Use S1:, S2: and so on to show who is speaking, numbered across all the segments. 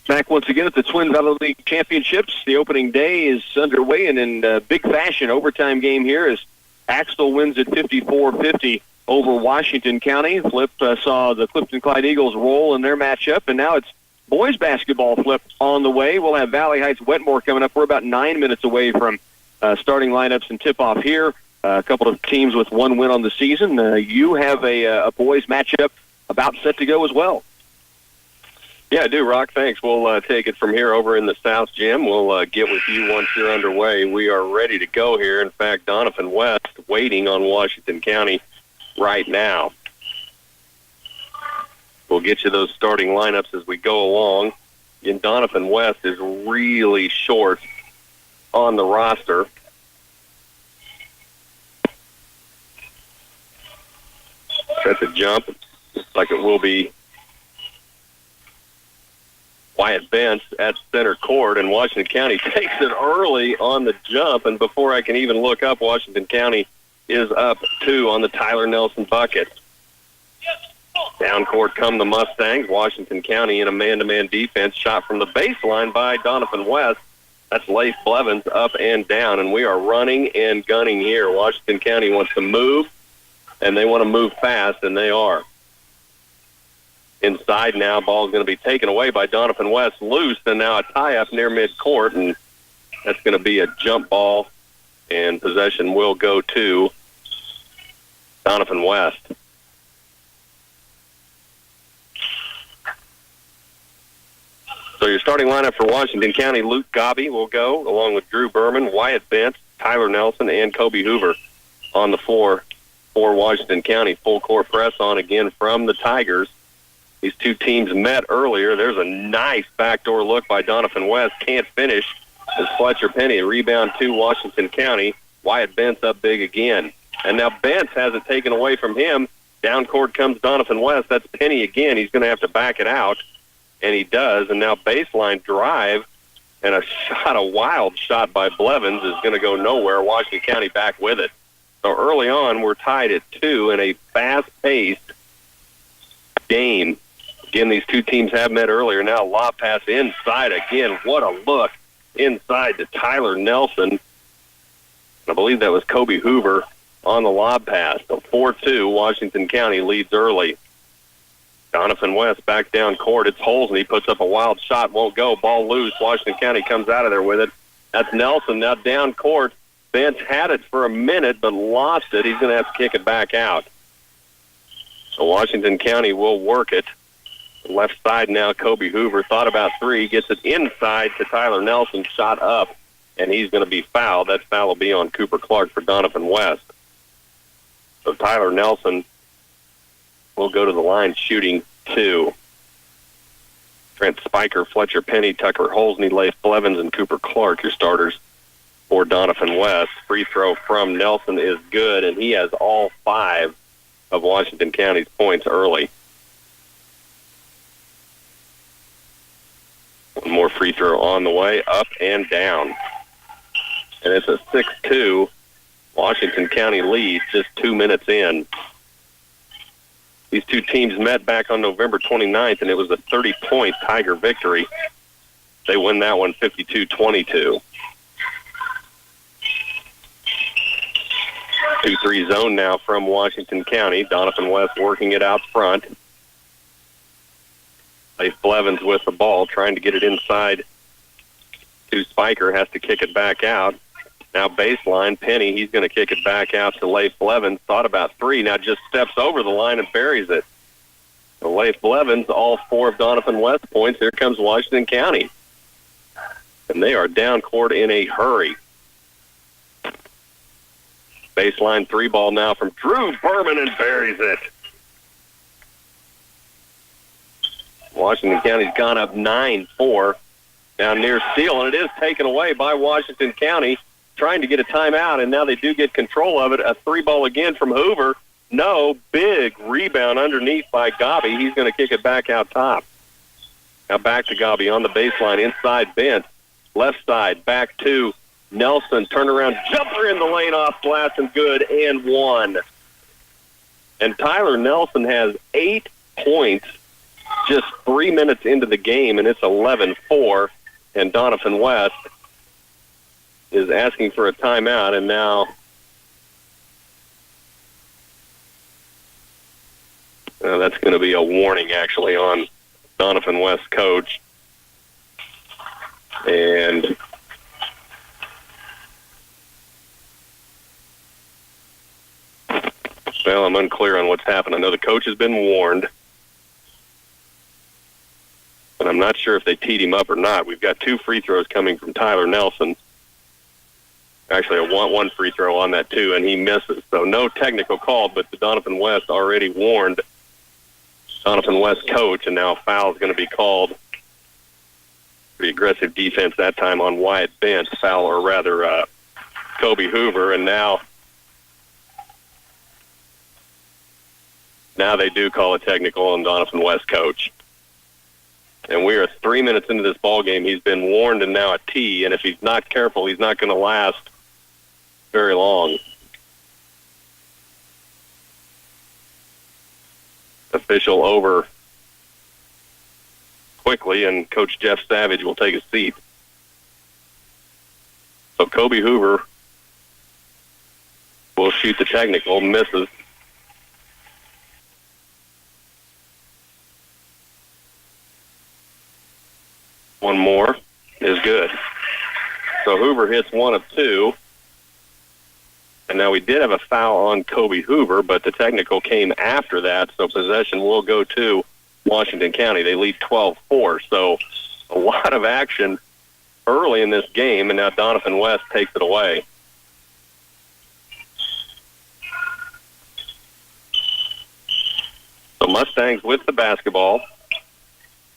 S1: Back once again at the Twin Valley League Championships. The opening day is underway, and in big fashion, overtime game here as Axtell wins at 54-50 over Washington County. Flip saw the Clifton Clyde Eagles roll in their matchup, and now it's boys basketball flip on the way. We'll have Valley Heights Wetmore coming up. We're about 9 minutes away from starting lineups and tip-off here. A couple of teams with one win on the season. You have a boys matchup about set to go as well.
S2: Yeah, I do, Rock. Thanks. We'll take it from here over in the South Gym. We'll get with you once you're underway. We are ready to go here. In fact, Doniphan West waiting on Washington County right now. We'll get you those starting lineups as we go along. And Doniphan West is really short on the roster. That's a jump. Looks like it will be Wyatt Bentz at center court, and Washington County takes it early on the jump, and before I can even look up, Washington County is up 2 on the Tyler Nelson bucket. Down court come the Mustangs. Washington County in a man-to-man defense, shot from the baseline by Doniphan West. That's Leif Blevins up and down, and we are running and gunning here. Washington County wants to move, and they want to move fast, and they are. Inside now, ball's going to be taken away by Doniphan West, loose, and now a tie-up near midcourt, and that's going to be a jump ball, and possession will go to Doniphan West. So your starting lineup for Washington County, Luke Gobby will go, along with Drew Berman, Wyatt Bentz, Tyler Nelson, and Kobe Hoover on the floor for Washington County. Full court press on again from the Tigers. These two teams met earlier. There's a nice backdoor look by Doniphan West. Can't finish as Fletcher Penny. Rebound to Washington County. Wyatt Bentz up big again. And now Bentz has it taken away from him. Down court comes Doniphan West. That's Penny again. He's going to have to back it out. And he does. And now baseline drive. And a wild shot by Blevins is going to go nowhere. Washington County back with it. So early on, we're tied at 2 in a fast-paced game. Again, these two teams have met earlier. Now lob pass inside again. What a look inside to Tyler Nelson. I believe that was Kobe Hoover on the lob pass. So 4-2, Washington County leads early. Doniphan West back down court. It's Holes, and he puts up a wild shot. Won't go. Ball loose. Washington County comes out of there with it. That's Nelson now down court. Bentz had it for a minute but lost it. He's going to have to kick it back out. So Washington County will work it. Left side now, Kobe Hoover thought about 3, gets it inside to Tyler Nelson, shot up, and he's going to be fouled. That foul will be on Cooper Clark for Doniphan West. So Tyler Nelson will go to the line shooting 2. Trent Spiker, Fletcher Penny, Tucker Holsney, Leif Blevins, and Cooper Clark, your starters for Doniphan West. Free throw from Nelson is good, and he has all 5 of Washington County's points early. One more free throw on the way, up and down. And it's a 6-2 Washington County lead just 2 minutes in. These two teams met back on November 29th, and it was a 30-point Tiger victory. They win that one 52-22. 2-3 zone now from Washington County. Doniphan West working it out front. Leif Blevins with the ball, trying to get it inside to Spiker, has to kick it back out. Now baseline, Penny, he's going to kick it back out to Leif Blevins. Thought about 3, now just steps over the line and buries it. So Leif Blevins, all 4 of Doniphan West points. Here comes Washington County. And they are down court in a hurry. Baseline 3 ball now from Drew Berman and buries it. Washington County's gone up 9-4 down near Steele, and it is taken away by Washington County, trying to get a timeout, and now they do get control of it. A 3 ball again from Hoover. No, big rebound underneath by Gobby. He's going to kick it back out top. Now back to Gobby on the baseline, inside Bentz. Left side, back to Nelson. Turnaround jumper in the lane off glass and good, and 1. And Tyler Nelson has 8 points just 3 minutes into the game, and it's 11-4, and Doniphan West is asking for a timeout, and now that's going to be a warning, actually, on Doniphan West coach. And well, I'm unclear on what's happened. I know the coach has been warned, but I'm not sure if they teed him up or not. We've got 2 free throws coming from Tyler Nelson. Actually, I want 1 free throw on that, too, and he misses. So no technical call, but the Doniphan West already warned Doniphan West coach, and now a foul is going to be called. Pretty aggressive defense that time on Wyatt Bent, foul, or rather Kobe Hoover, and now they do call a technical on Doniphan West coach. And we are 3 minutes into this ball game. He's been warned and now a tee, and if he's not careful, he's not going to last very long. Official over quickly, and Coach Jeff Savage will take a seat. So Kobe Hoover will shoot the technical, misses. One more is good. So Hoover hits 1 of 2. And now we did have a foul on Kobe Hoover, but the technical came after that, so possession will go to Washington County. They lead 12-4, so a lot of action early in this game, and now Doniphan West takes it away. So Mustangs with the basketball.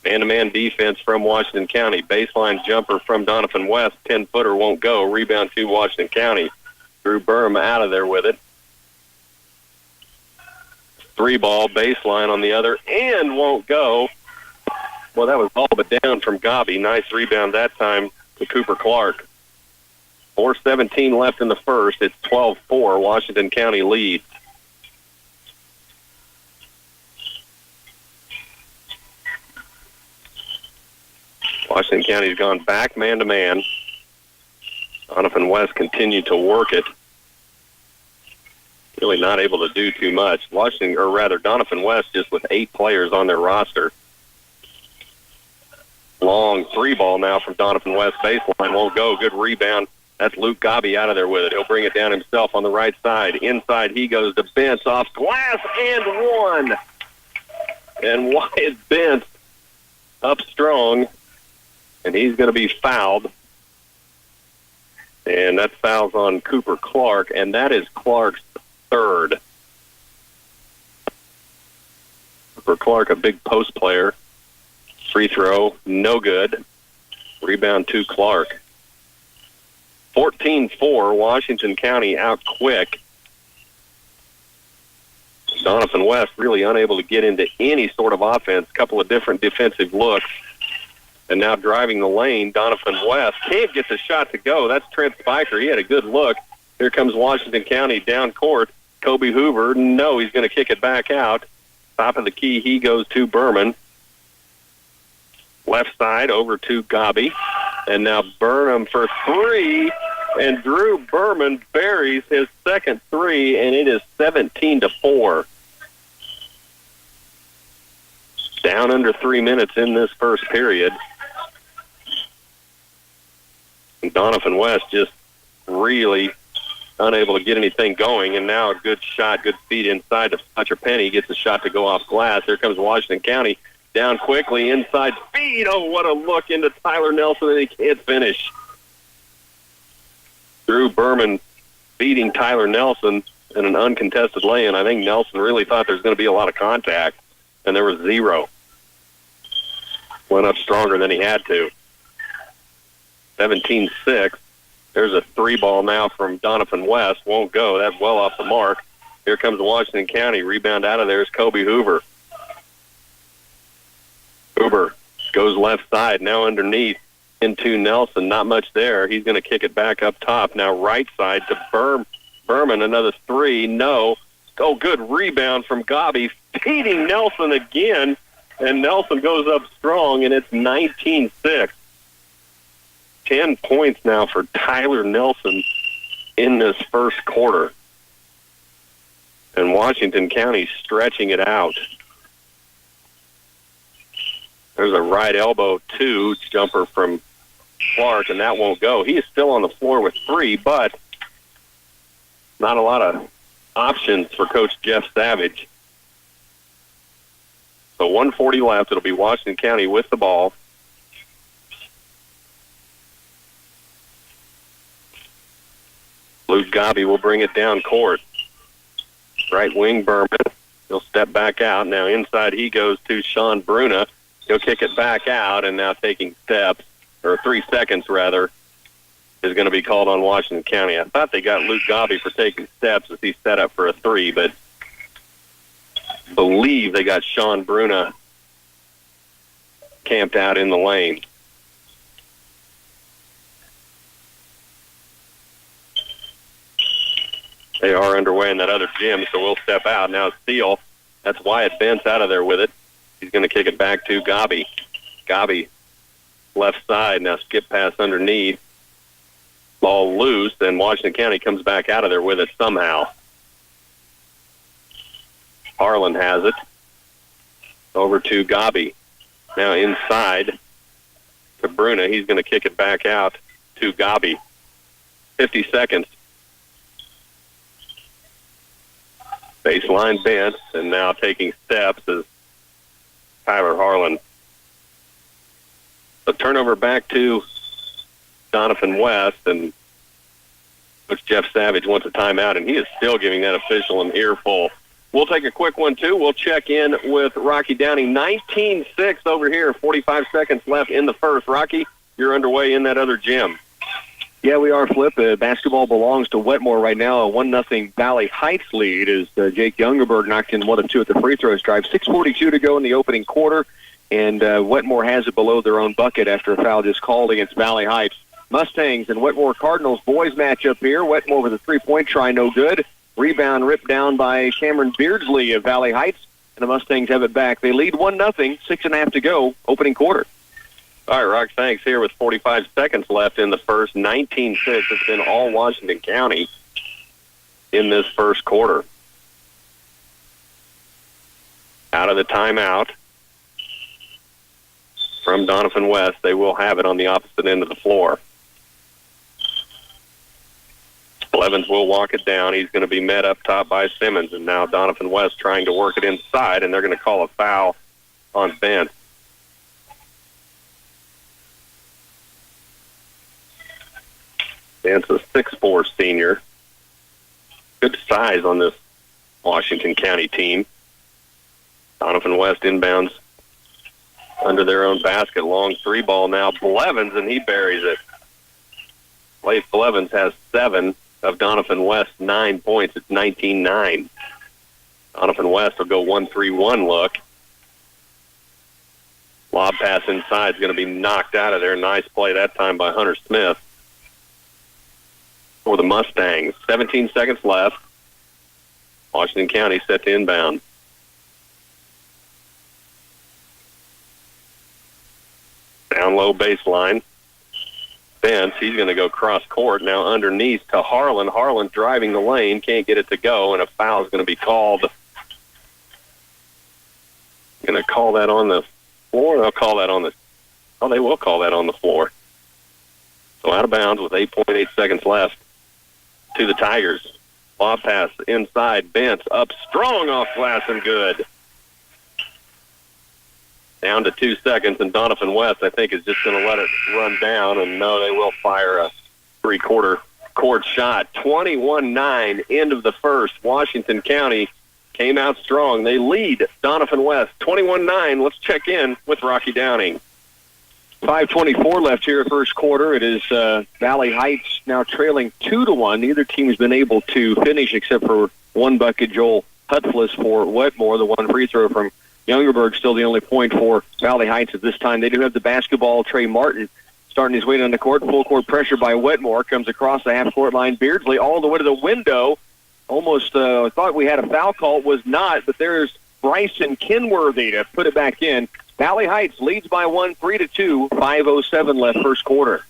S2: Man-to-man defense from Washington County. Baseline jumper from Doniphan West. 10-footer won't go. Rebound to Washington County. Drew Burm out of there with it. 3-ball baseline on the other and won't go. Well, that was all but down from Gabi. Nice rebound that time to Cooper Clark. 4:17 left in the first. It's 12-4. Washington County leads. Washington County's gone back man-to-man. Doniphan West continued to work it. Really not able to do too much. Doniphan West just with 8 players on their roster. Long 3-ball now from Doniphan West. Baseline won't go. Good rebound. That's Luke Gabi out of there with it. He'll bring it down himself on the right side. Inside he goes to Bentz off glass and 1. And Wyatt Bentz up strong. And he's going to be fouled. And that foul's on Cooper Clark, and that is Clark's 3rd. Cooper Clark, a big post player. Free throw, no good. Rebound to Clark. 14-4, Washington County out quick. Doniphan West really unable to get into any sort of offense. Couple of different defensive looks. And now driving the lane, Doniphan West can't get the shot to go. That's Trent Spiker. He had a good look. Here comes Washington County down court. Kobe Hoover, no, he's going to kick it back out. Top of the key, he goes to Berman. Left side over to Gabi. And now Burnham for 3. And Drew Berman buries his second 3, and it is 17-4. Down under 3 minutes in this first period. And Doniphan West just really unable to get anything going, and now a good shot, good feed inside to Fletcher Penny. Gets a shot to go off glass. Here comes Washington County. Down quickly, inside feed. Oh, what a look into Tyler Nelson, and he can't finish. Drew Berman beating Tyler Nelson in an uncontested lay-in. I think Nelson really thought there was going to be a lot of contact, and there was 0. Went up stronger than he had to. 17-6. There's a 3-ball now from Doniphan West. Won't go. That's well off the mark. Here comes Washington County. Rebound out of there is Kobe Hoover. Hoover goes left side. Now underneath into Nelson. Not much there. He's going to kick it back up top. Now right side to Berman. Another 3. No. Oh, good rebound from Gabi. Feeding Nelson again. and Nelson goes up strong, and it's 19-6. 10 points now for Tyler Nelson in this first quarter. And Washington County stretching it out. There's a right elbow, jumper from Clark, and that won't go. He is still on the floor with 3, but not a lot of options for Coach Jeff Savage. So 1:40 left. It'll be Washington County with the ball. Luke Gobby will bring it down court. Right wing Berman. He'll step back out. Now inside he goes to Sean Bruna. He'll kick it back out, and now taking steps, or 3 seconds rather, is going to be called on Washington County. I thought they got Luke Gobby for taking steps as he set up for a 3, but believe they got Sean Bruna camped out in the lane. They are underway in that other gym, so we'll step out. Now Steele, that's Wyatt Bentz out of there with it. He's going to kick it back to Gobby. Gobby, left side, now skip pass underneath. Ball loose, and Washington County comes back out of there with it somehow. Harlan has it. Over to Gobby. Now inside to Bruna. He's going to kick it back out to Gobby. 50 seconds. Baseline Bent, and now taking steps is Tyler Harlan. The turnover back to Doniphan West, and Coach Jeff Savage wants a timeout, and he is still giving that official an earful. We'll take a quick one, too. We'll check in with Rocky Downey. 19-6 over here, 45 seconds left in the first. Rocky, you're underway in that other gym.
S1: Yeah, we are, Flip. Basketball belongs to Wetmore right now. A 1-0 Valley Heights lead as Jake Youngerberg knocked in 1 of 2 at the free throw stripe. 6:42 to go in the opening quarter, and Wetmore has it below their own bucket after a foul just called against Valley Heights. Mustangs and Wetmore Cardinals boys matchup here. Wetmore with a 3-point try, no good. Rebound ripped down by Cameron Beardsley of Valley Heights, and the Mustangs have it back. They lead 1-0, 6.5 to go, opening quarter.
S2: All right, Rock, thanks. Here with 45 seconds left in the first, 19-6. It's been all Washington County in this first quarter. Out of the timeout from Doniphan West. They will have it on the opposite end of the floor. Blevins will walk it down. He's going to be met up top by Simmons, and now Doniphan West trying to work it inside, and they're going to call a foul on Bent. Bent's a 6'4" senior. Good size on this Washington County team. Doniphan West inbounds under their own basket. Long 3 ball now. Blevins, and he buries it. Leif Blevins has 7 of Doniphan West's 9 points. It's 19-9. Doniphan West will go 1-3-1 look. Lob pass inside is going to be knocked out of there. Nice play that time by Hunter Smith for the Mustangs. 17 seconds left. Washington County set to inbound. Down low baseline. Bent, he's going to go cross court now underneath to Harlan. Harlan driving the lane, can't get it to go, and a foul is going to be called. Going to call that on the floor. They'll call that on the. Oh, they will call that on the floor. So out of bounds with 8.8 seconds left to the Tigers. Lob pass inside. Bent up strong off glass and good. Down to 2 seconds, and Doniphan West, I think, is just going to let it run down, and no, they will fire a three-quarter court shot. 21-9, end of the first. Washington County came out strong. They lead Doniphan West 21-9. Let's check in with Rocky Downing.
S1: 5:24 left here, first quarter. It is Valley Heights now trailing 2-1. Neither team has been able to finish except for one bucket, Joel Hutflis for Wetmore. The one free throw from Youngerberg still the only point for Valley Heights at this time. They do have the basketball. Trey Martin starting his way down the court. Full court pressure by Wetmore. Comes across the half-court line. Beardsley all the way to the window. Almost thought we had a foul call. It was not, but there's Bryson Kenworthy to put it back in. Valley Heights leads by 1, 3-2, 5:07 left first quarter.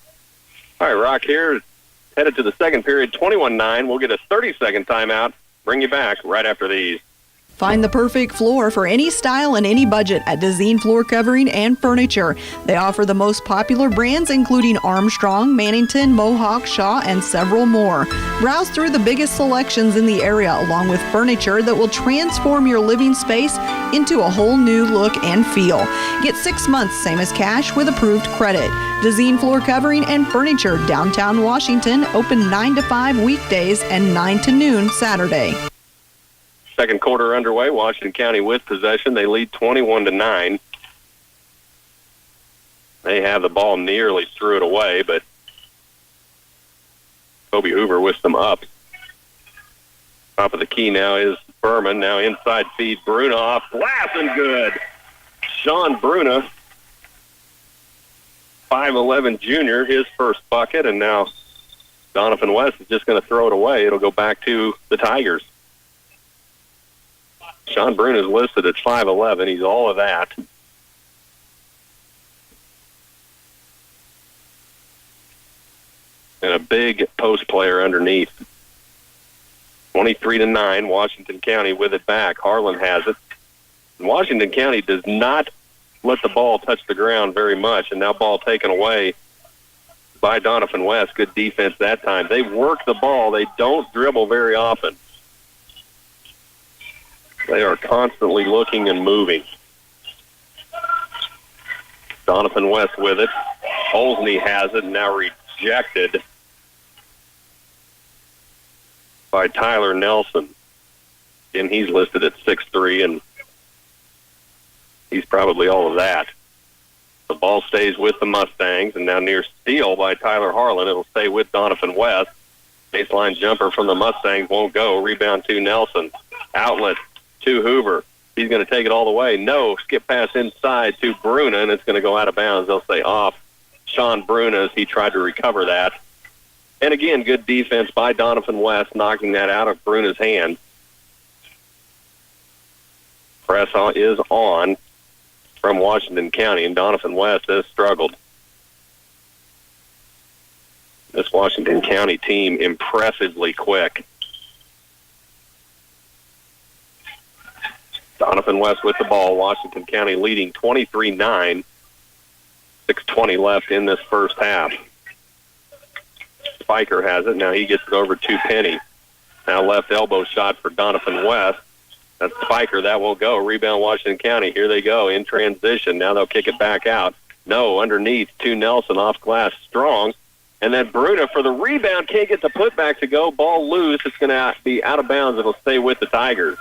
S2: All right, Rock here, headed to the second period, 21-9. We'll get a 30-second timeout. Bring you back right after these.
S3: Find the perfect floor for any style and any budget at Dezeen Floor Covering and Furniture. They offer the most popular brands including Armstrong, Mannington, Mohawk, Shaw, and several more. Browse through the biggest selections in the area along with furniture that will transform your living space into a whole new look and feel. Get 6 months, same as cash, with approved credit. Dezeen Floor Covering and Furniture, downtown Washington, open 9 to 5 weekdays and 9 to noon Saturday.
S2: Second quarter underway. Washington County with possession. They lead 21-9. They have the ball, nearly threw it away, but Kobe Hoover whisked them up. Top of the key now is Berman. Now inside feed. Bruna off glass and good. Sean Bruna, 5'11 junior, his first bucket, and now Doniphan West is just going to throw it away. It'll go back to the Tigers. Sean Bruna is listed at 5'11". He's all of that. And a big post player underneath. 23-9, Washington County with it back. Harlan has it. Washington County does not let the ball touch the ground very much, and now ball taken away by Doniphan West. Good defense that time. They work the ball. They don't dribble very often. They are constantly looking and moving. Doniphan West with it. Olsney has it, now rejected by Tyler Nelson. And he's listed at 6'3", and he's probably all of that. The ball stays with the Mustangs, and now near steal by Tyler Harlan. It'll stay with Doniphan West. Baseline jumper from the Mustangs won't go. Rebound to Nelson. Outlet to Hoover. He's going to take it all the way. No, skip pass inside to Bruna, and it's going to go out of bounds. They'll say off Sean Bruna as he tried to recover that. And again, good defense by Doniphan West, knocking that out of Bruna's hand. Press is on from Washington County, and Doniphan West has struggled. This Washington County team impressively quick. Doniphan West with the ball. Washington County leading 23-9. 6:20 left in this first half. Spiker has it. Now he gets it over to Penny. Now left elbow shot for Doniphan West. That's Spiker. That won't go. Rebound Washington County. Here they go in transition. Now they'll kick it back out. No, underneath to Nelson off glass. Strong. And then Bruna for the rebound. Can't get the putback to go. Ball loose. It's going to be out of bounds. It'll stay with the Tigers.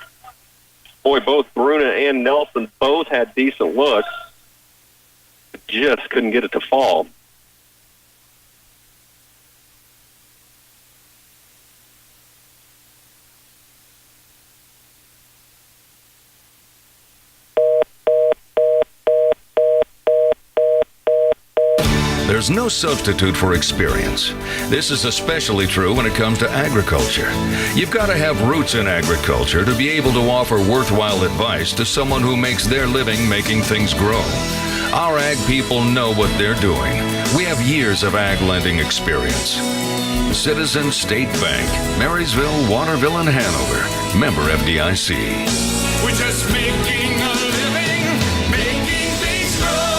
S2: Boy, both Bruna and Nelson both had decent looks. Just couldn't get it to fall.
S4: There's no substitute for experience. This is especially true when it comes to agriculture. You've got to have roots in agriculture to be able to offer worthwhile advice to someone who makes their living making things grow. Our ag people know what they're doing. We have years of ag lending experience. Citizen State Bank, Marysville, Waterville, and Hanover. Member FDIC.
S5: We're just making a living, making things grow.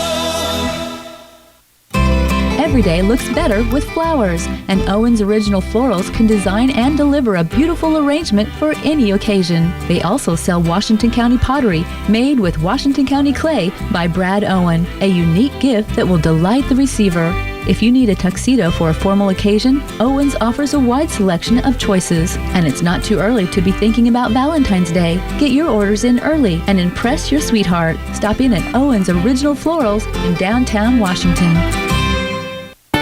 S6: Every day looks better with flowers, and Owens Original Florals can design and deliver a beautiful arrangement for any occasion. They also sell Washington County pottery made with Washington County clay by Brad Owen, a unique gift that will delight the receiver. If you need a tuxedo for a formal occasion, Owens offers a wide selection of choices. And it's not too early to be thinking about Valentine's Day. Get your orders in early and impress your sweetheart. Stop in at Owens Original Florals in downtown Washington.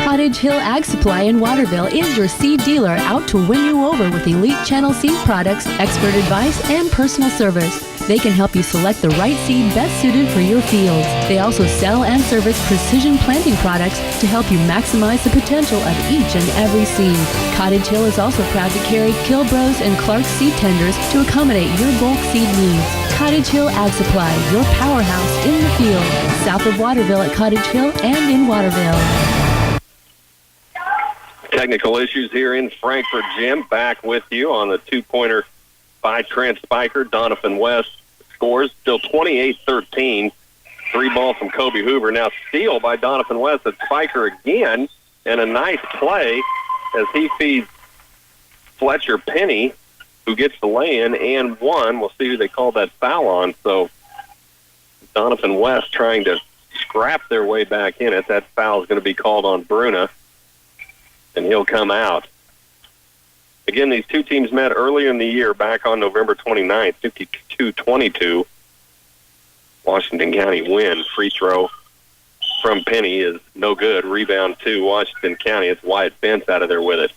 S6: Cottage Hill Ag Supply in Waterville is your seed dealer out to win you over with elite channel seed products, expert advice, and personal service. They can help you select the right seed best suited for your fields. They also sell and service precision planting products to help you maximize the potential of each and every seed. Cottage Hill is also proud to carry Kilbros and Clark seed tenders to accommodate your bulk seed needs. Cottage Hill Ag Supply, your powerhouse in the field. South of Waterville at Cottage Hill and in Waterville.
S2: Technical issues here in Frankfort, Jim. Back with you on the two-pointer by Trent Spiker. Doniphan West scores still 28-13. 3 ball from Kobe Hoover. Now steal by Doniphan West at Spiker again. And a nice play as he feeds Fletcher Penny, who gets the lay-in and one. We'll see who they call that foul on. So Doniphan West trying to scrap their way back in it. That foul is going to be called on Bruna, and he'll come out. Again, these two teams met earlier in the year, back on November 29th, 52-22. Washington County win. Free throw from Penny is no good. Rebound to Washington County. It's Wyatt Bentz out of there with it.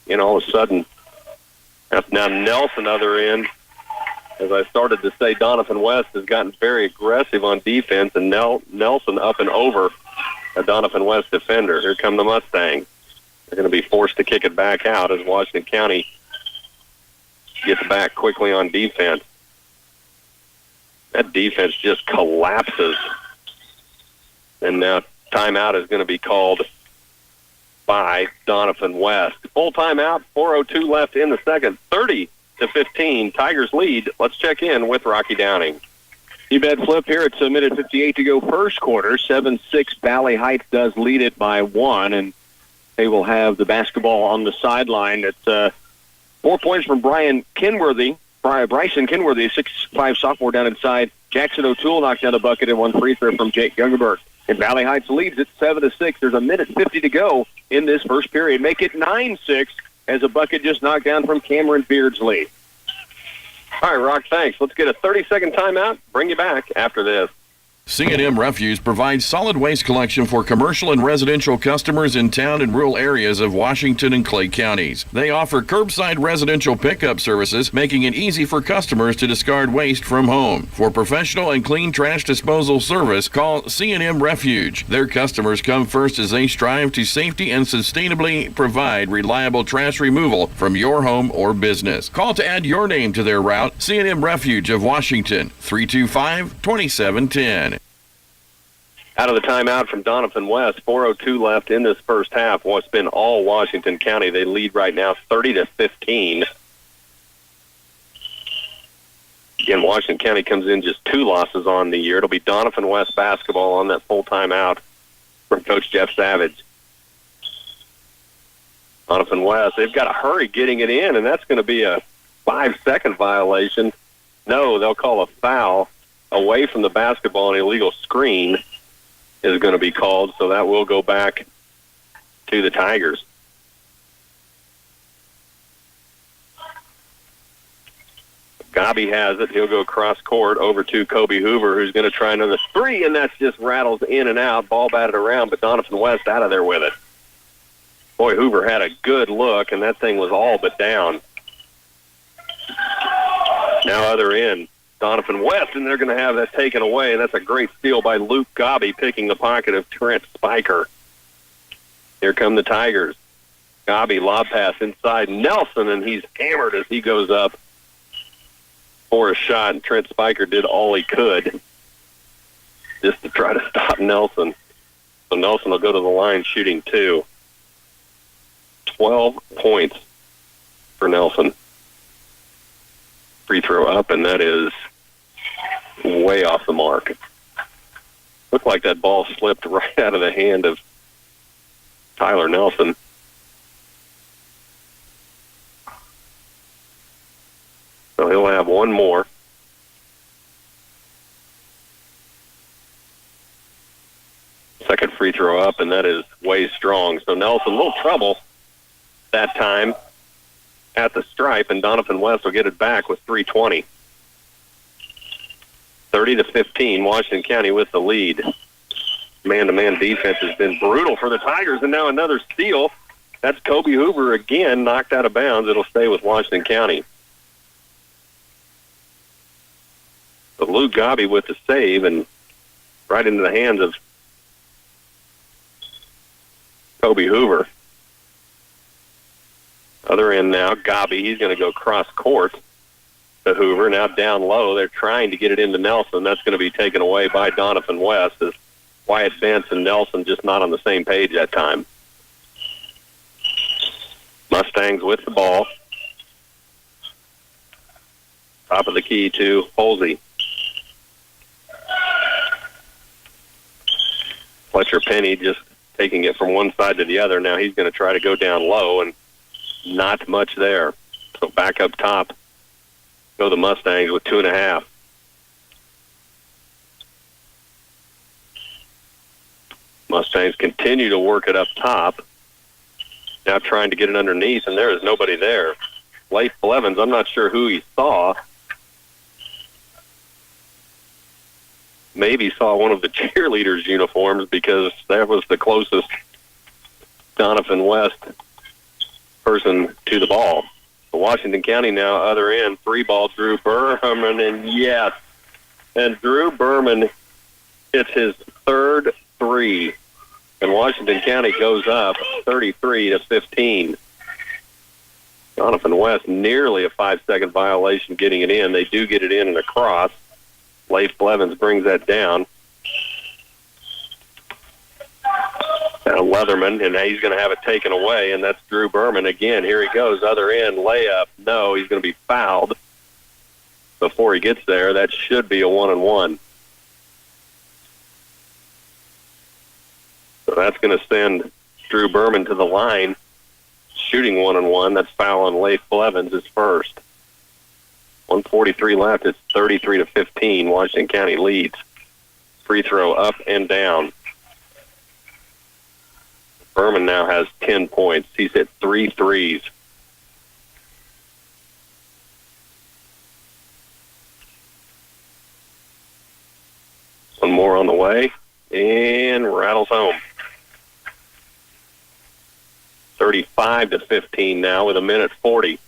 S2: And all of a sudden, now Nelson other end. As I started to say, Doniphan West has gotten very aggressive on defense, and Nelson up and over a Doniphan West defender. Here come the Mustangs. They're going to be forced to kick it back out as Washington County gets back quickly on defense. That defense just collapses. And now timeout is going to be called by Doniphan West. Full timeout, 4:02 left in the second, 30-15. Tigers lead. Let's check in with Rocky Downing.
S1: You bet, Flip. Here it's a minute 58 to go first quarter. 7-6 Valley Heights does lead it by 1, and they will have the basketball on the sideline. It's 4 points from Bryson Kenworthy, a 6'5" sophomore down inside. Jackson O'Toole knocked down a bucket and 1 free throw from Jake Youngerberg. And Valley Heights leads it 7-6. There's a minute 50 to go in this first period. Make it 9-6 as a bucket just knocked down from Cameron Beardsley. All right, Rock, thanks. Let's get a 30-second timeout. Bring you back after this.
S7: C&M Refuse provides solid waste collection for commercial and residential customers in town and rural areas of Washington and Clay counties. They offer curbside residential pickup services, making it easy for customers to discard waste from home. For professional and clean trash disposal service, call C&M Refuge. Their customers come first as they strive to safety and sustainably provide reliable trash removal from your home or business. Call to add your name to their route. C&M Refuge of Washington, 325-2710.
S2: Out of the timeout from Doniphan West, 4:02 left in this first half. Well, it's been all Washington County. They lead right now 30-15. Again, Washington County comes in just 2 losses on the year. It'll be Doniphan West basketball on that full timeout from Coach Jeff Savage. Doniphan West, they've got to hurry getting it in, and that's going to be a 5-second violation. No, they'll call a foul away from the basketball, an illegal screen is going to be called, so that will go back to the Tigers. Gabi has it. He'll go cross court over to Kobe Hoover, who's going to try another 3, and that's just rattles in and out. Ball batted around, but Doniphan West out of there with it. Boy, Hoover had a good look, and that thing was all but down. Now other end. Doniphan West, and they're going to have that taken away, and that's a great steal by Luke Gabi, picking the pocket of Trent Spiker. Here come the Tigers. Gabi, lob pass inside Nelson, and he's hammered as he goes up for a shot, and Trent Spiker did all he could just to try to stop Nelson. So Nelson will go to the line shooting 2. 12 points for Nelson. Free throw up, and that is way off the mark. Looked like that ball slipped right out of the hand of Tyler Nelson. So he'll have one more. Second free throw up, and that is way strong. So Nelson, a little trouble that time at the stripe, and Doniphan West will get it back with 3:20. 30-15, Washington County with the lead. Man-to-man defense has been brutal for the Tigers, and now another steal. That's Kobe Hoover again, knocked out of bounds. It'll stay with Washington County. So Luke Gabi with the save, and right into the hands of Kobe Hoover. Other end now, Gabi, he's going to go cross court. to Hoover. Now down low, they're trying to get it into Nelson. That's going to be taken away by Doniphan West as Wyatt Bentz and Nelson just not on the same page that time. Mustangs with the ball. Top of the key to Holsey. Fletcher Penny just taking it from one side to the other. Now he's going to try to go down low, and not much there. So back up top go the Mustangs with 2.5. Mustangs continue to work it up top. Now trying to get it underneath, and there is nobody there. Leif Blevins, I'm not sure who he saw. Maybe saw one of the cheerleaders' uniforms because that was the closest Doniphan West person to the ball. So Washington County now, other end, 3-ball, Drew Berman, and yes. And Drew Berman hits his third 3. And Washington County goes up 33-15. Doniphan West nearly a 5-second violation getting it in. They do get it in and across. Leif Blevins brings that down. Now Leatherman, and he's going to have it taken away, and that's Drew Berman again. Here he goes, other end, layup. No, he's going to be fouled before he gets there. That should be a 1-and-1. So that's going to send Drew Berman to the line, shooting 1-and-1. That's foul on Leif Blevins, his first. 1:43 left. It's 33-15. Washington County leads. Free throw up and down. Berman now has 10 points. He's hit 3 threes. One more on the way, and rattles home. 35-15 now with 1:40.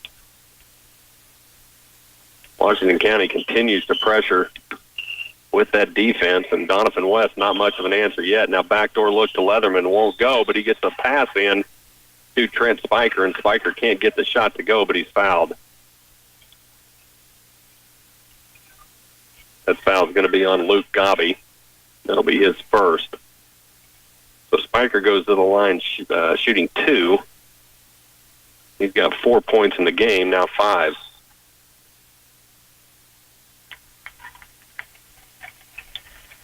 S2: Washington County continues to pressure with that defense, and Doniphan West, not much of an answer yet. Now backdoor look to Leatherman, won't go, but he gets a pass in to Trent Spiker, and Spiker can't get the shot to go, but he's fouled. That foul's going to be on Luke Gobby. That'll be his first. So Spiker goes to the line shooting 2. He's got 4 points in the game, now 5.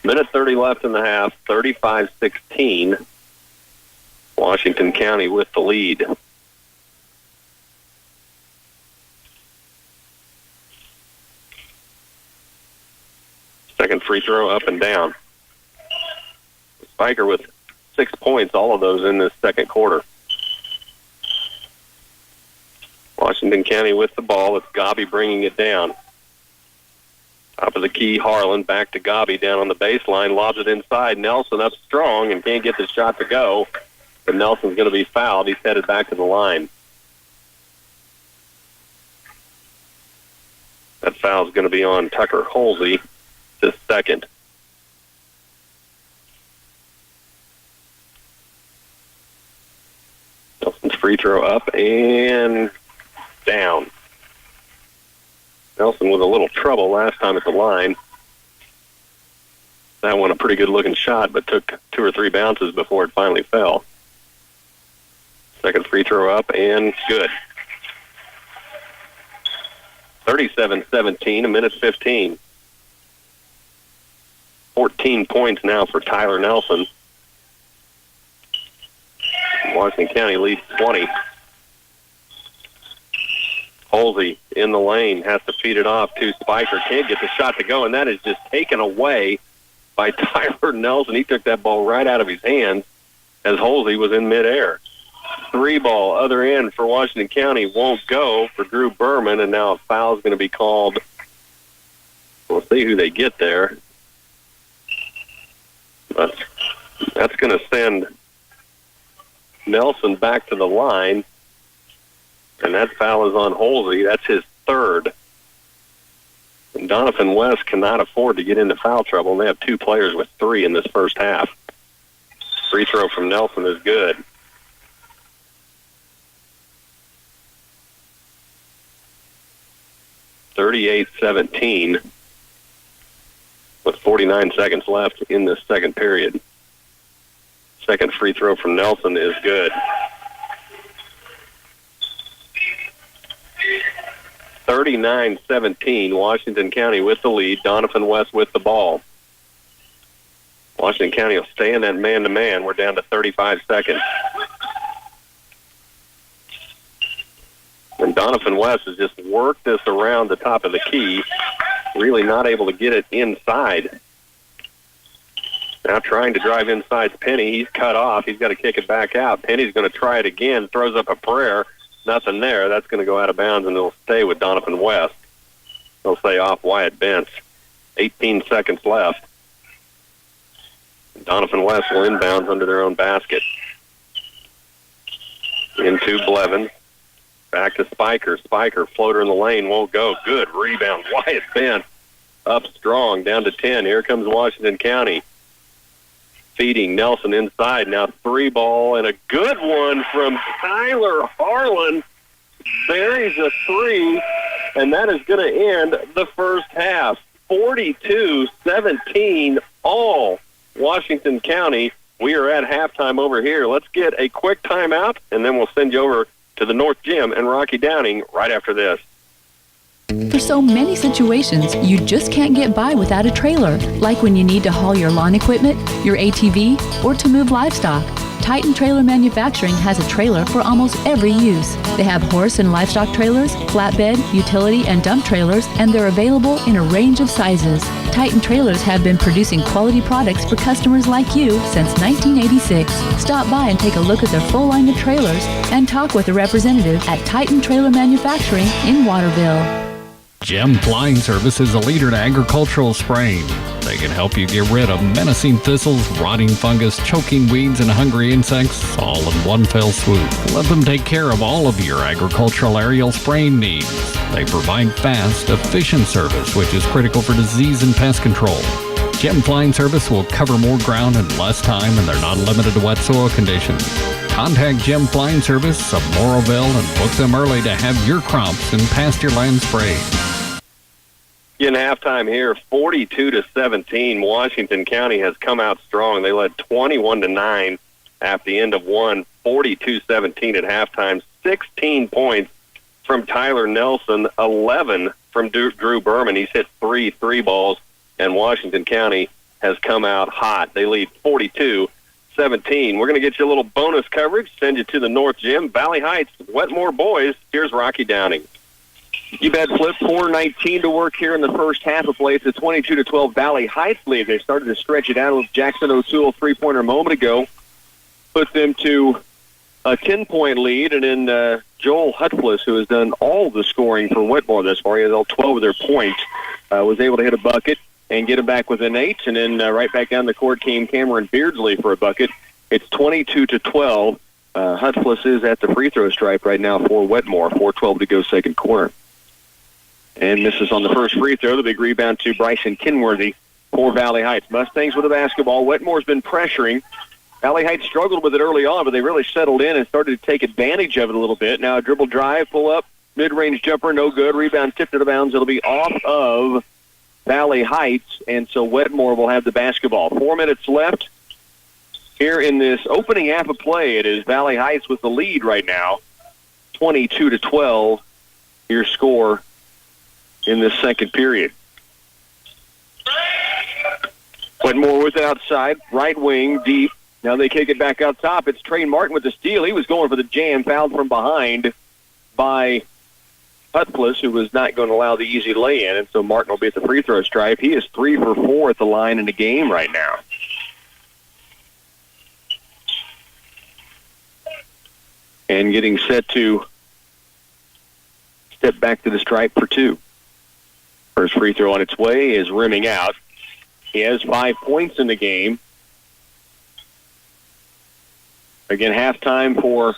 S2: Minute 30 left in the half, 35-16. Washington County with the lead. Second free throw up and down. Spiker with 6 points, all of those in this second quarter. Washington County with the ball. It's Gobby bringing it down. Top of the key, Harlan, back to Gobby down on the baseline, lobs it inside. Nelson up strong and can't get the shot to go, but Nelson's going to be fouled. He's headed back to the line. That foul's going to be on Tucker Holsey, his second. Nelson's free throw up and down. Nelson with a little trouble last time at the line. That one a pretty good-looking shot, but took 2 or 3 bounces before it finally fell. Second free throw up and good. 37-17, 1:15. 14 points now for Tyler Nelson. Washington County leads 20. Holsey in the lane, has to feed it off to Spiker. Can't get the shot to go, and that is just taken away by Tyler Nelson. He took that ball right out of his hands as Holsey was in midair. 3-ball, other end for Washington County, won't go for Drew Berman, and now a foul is going to be called. We'll see who they get there. But that's going to send Nelson back to the line. And that foul is on Holsey. That's his third. And Doniphan West cannot afford to get into foul trouble. And they have 2 players with 3 in this first half. Free throw from Nelson is good. 38-17 with 49 seconds left in this second period. Second free throw from Nelson is good. 39-17, Washington County with the lead. Doniphan West with the ball. Washington County will stay in that man-to-man. We're down to 35 seconds. And Doniphan West has just worked this around the top of the key, really not able to get it inside. Now trying to drive inside Penny. He's cut off. He's got to kick it back out. Penny's going to try it again, throws up a prayer. Nothing there. That's going to go out of bounds, and it'll stay with Doniphan West. They'll say off Wyatt Bentz. 18 seconds left. Doniphan West will inbounds under their own basket. Into Blevins. Back to Spiker. Spiker, floater in the lane, won't go. Good rebound. Wyatt Bentz up strong, down to 10. Here comes Washington County. Feeding Nelson inside. Now 3-ball and a good one from Tyler Harlan. Buries a 3, and that is going to end the first half. 42-17 all Washington County. We are at halftime over here. Let's get a quick timeout, and then we'll send you over to the North Gym and Rocky Downing right after this.
S6: For so many situations, you just can't get by without a trailer, like when you need to haul your lawn equipment, your ATV, or to move livestock. Titan Trailer Manufacturing has a trailer for almost every use. They have horse and livestock trailers, flatbed, utility, and dump trailers, and they're available in a range of sizes. Titan Trailers have been producing quality products for customers like you since 1986. Stop by and take a look at their full line of trailers and talk with a representative at Titan Trailer Manufacturing in Waterville.
S8: Gem Flying Service is a leader in agricultural spraying. They can help you get rid of menacing thistles, rotting fungus, choking weeds, and hungry insects all in one fell swoop. Let them take care of all of your agricultural aerial spraying needs. They provide fast, efficient service, which is critical for disease and pest control. Gem Flying Service will cover more ground in less time, and they're not limited to wet soil conditions. Contact Gem Flying Service of Morrowville and book them early to have your crops and pasture land sprayed.
S2: In halftime here, 42-17. Washington County has come out strong. They led 21-9 at the end of one. 42-17 at halftime. 16 points from Tyler Nelson, 11 from Drew Berman. He's hit three balls, and Washington County has come out hot. They lead 42-17. We're going to get you a little bonus coverage, send you to the North Gym. Valley Heights, Wetmore Boys. Here's Rocky Downing.
S1: You bet, Flip. 4:19 to work here in the first half of play. It's a 22-12 Valley Heights lead. They started to stretch it out with Jackson O'Toole three-pointer a moment ago. Put them to a 10-point lead, and then Joel Hutflis, who has done all the scoring for Wetmore this far, he has all 12 of their points, was able to hit a bucket and get them back within 8. And then right back down the court came Cameron Beardsley for a bucket. It's 22-12. Hutflis is at the free throw stripe right now for Wetmore. 4:12 to go, second quarter. And misses on the first free throw. The big rebound to Bryson Kenworthy for Valley Heights. Mustangs with the basketball. Wetmore's been pressuring. Valley Heights struggled with it early on, but they really settled in and started to take advantage of it a little bit. Now a dribble drive, pull up, mid-range jumper, no good. Rebound tipped out of bounds. It'll be off of Valley Heights, and so Wetmore will have the basketball. 4 minutes left here in this opening half of play. It is Valley Heights with the lead right now, 22-12. Your score in this second period. Wetmore with it outside, right wing, deep. Now they kick it back out top. It's Trey Martin with the steal. He was going for the jam, fouled from behind by Hutflis, who was not going to allow the easy lay-in, and so Martin will be at the free throw stripe. He is 3 for 4 at the line in the game right now. And getting set to step back to the stripe for 2. First free throw on its way is rimming out. He has 5 points in the game. Again, halftime for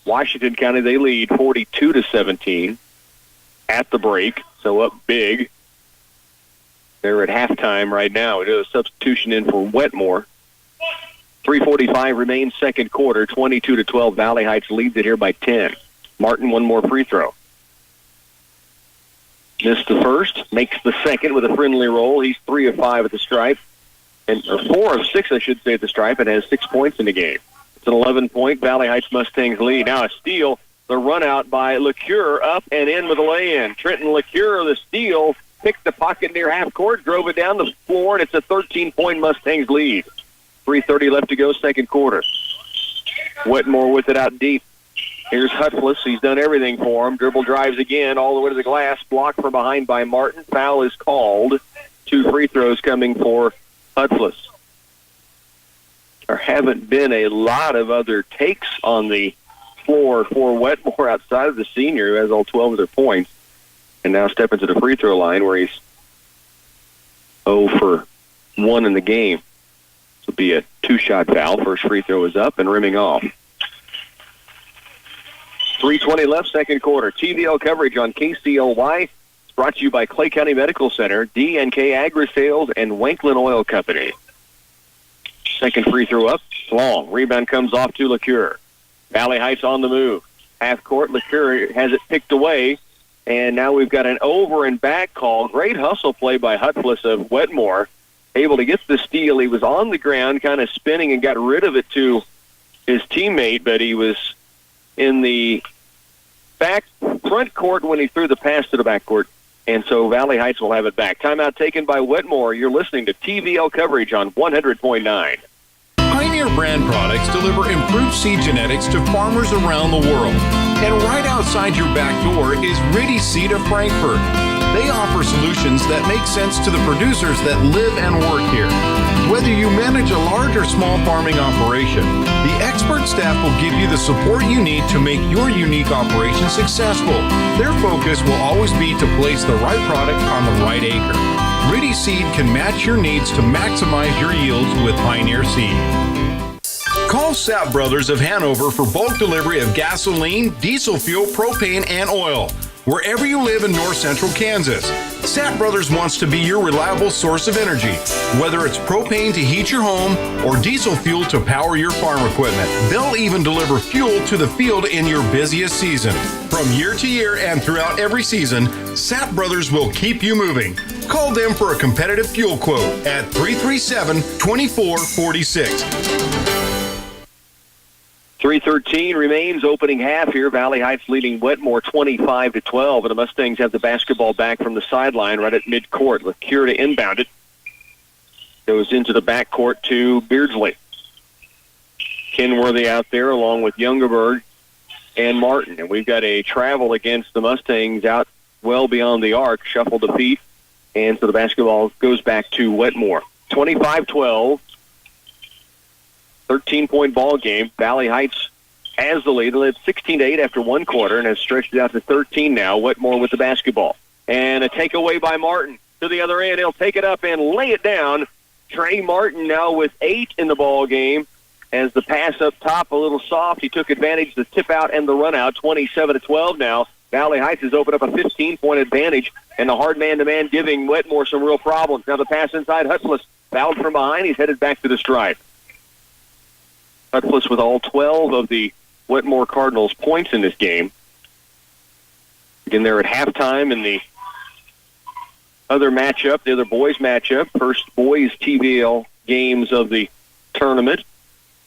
S1: Washington County. They lead 42-17 at the break, so up big. They're at halftime right now. We do a substitution in for Wetmore. 3:45 remains second quarter. 22-12. Valley Heights leads it here by 10. Martin, one more free throw. Missed the first, makes the second with a friendly roll. He's 3 of 5 at the stripe, or 4 of 6, I should say, at the stripe, and has 6 points in the game. It's an 11-point Valley Heights Mustangs lead. Now a steal, the run out by LeCure, up and in with a lay-in. Trenton LeCure, the steal, picked the pocket near half court, drove it down the floor, and it's a 13-point Mustangs lead. 3:30 left to go, second quarter. Wetmore with it out deep. Here's Hutfless. He's done everything for him. Dribble drives again all the way to the glass. Blocked from behind by Martin. Foul is called. 2 free throws coming for Hutfless. There haven't been a lot of other takes on the floor for Wetmore outside of the senior, who has all 12 of their points. And now stepping to the free throw line where he's 0 for 1 in the game. This will be a 2-shot foul. First free throw is up and rimming off. 3:20 left, second quarter. TVL coverage on KCLY. It's brought to you by Clay County Medical Center, D&K Agri-Sales, and Wanklin Oil Company. Second free throw up, long. Rebound comes off to LeCure. Valley Heights on the move. Half court, LeCure has it picked away, and now we've got an over and back call. Great hustle play by Hutfless of Wetmore. Able to get the steal. He was on the ground, kind of spinning, and got rid of it to his teammate, but he was in the front court when he threw the pass to the back court, and so Valley Heights will have it back. Timeout taken by Wetmore. You're listening to TVL coverage on 100.9.
S9: Pioneer brand products deliver improved seed genetics to farmers around the world. And right outside your back door is Riddy Seed of Frankfurt. They offer solutions that make sense to the producers that live and work here. Whether you manage a large or small farming operation, the expert staff will give you the support you need to make your unique operation successful. Their focus will always be to place the right product on the right acre. Riddy Seed can match your needs to maximize your yields with Pioneer Seed. Call Sapp Brothers of Hanover for bulk delivery of gasoline, diesel fuel, propane, and oil. Wherever you live in north central Kansas, Sapp Brothers wants to be your reliable source of energy. Whether it's propane to heat your home or diesel fuel to power your farm equipment, they'll even deliver fuel to the field in your busiest season. From year to year and throughout every season, Sapp Brothers will keep you moving. Call them for a competitive fuel quote at 337-2446.
S1: 3:13 remains, opening half here. Valley Heights leading Wetmore 25-12, and the Mustangs have the basketball back from the sideline right at midcourt. LeCure to inbound it. Goes into the backcourt to Beardsley. Kenworthy out there along with Youngerberg and Martin. And we've got a travel against the Mustangs out well beyond the arc, shuffle the feet, and so the basketball goes back to Wetmore. 25-12. 13-point ball game. Valley Heights has the lead. They led 16-8 after one quarter and has stretched it out to 13 now. Wetmore with the basketball. And a takeaway by Martin to the other end. He'll take it up and lay it down. Trey Martin now with 8 in the ball game. As the pass up top a little soft, he took advantage of the tip out and the run out. 27-12 now. Valley Heights has opened up a 15-point advantage, and the hard man-to-man giving Wetmore some real problems. Now the pass inside, Hutfless fouled from behind. He's headed back to the stripe. Hutfless with all 12 of the Wetmore Cardinals' points in this game. Again, they're at halftime in the other matchup, the other boys matchup. First boys TVL games of the tournament.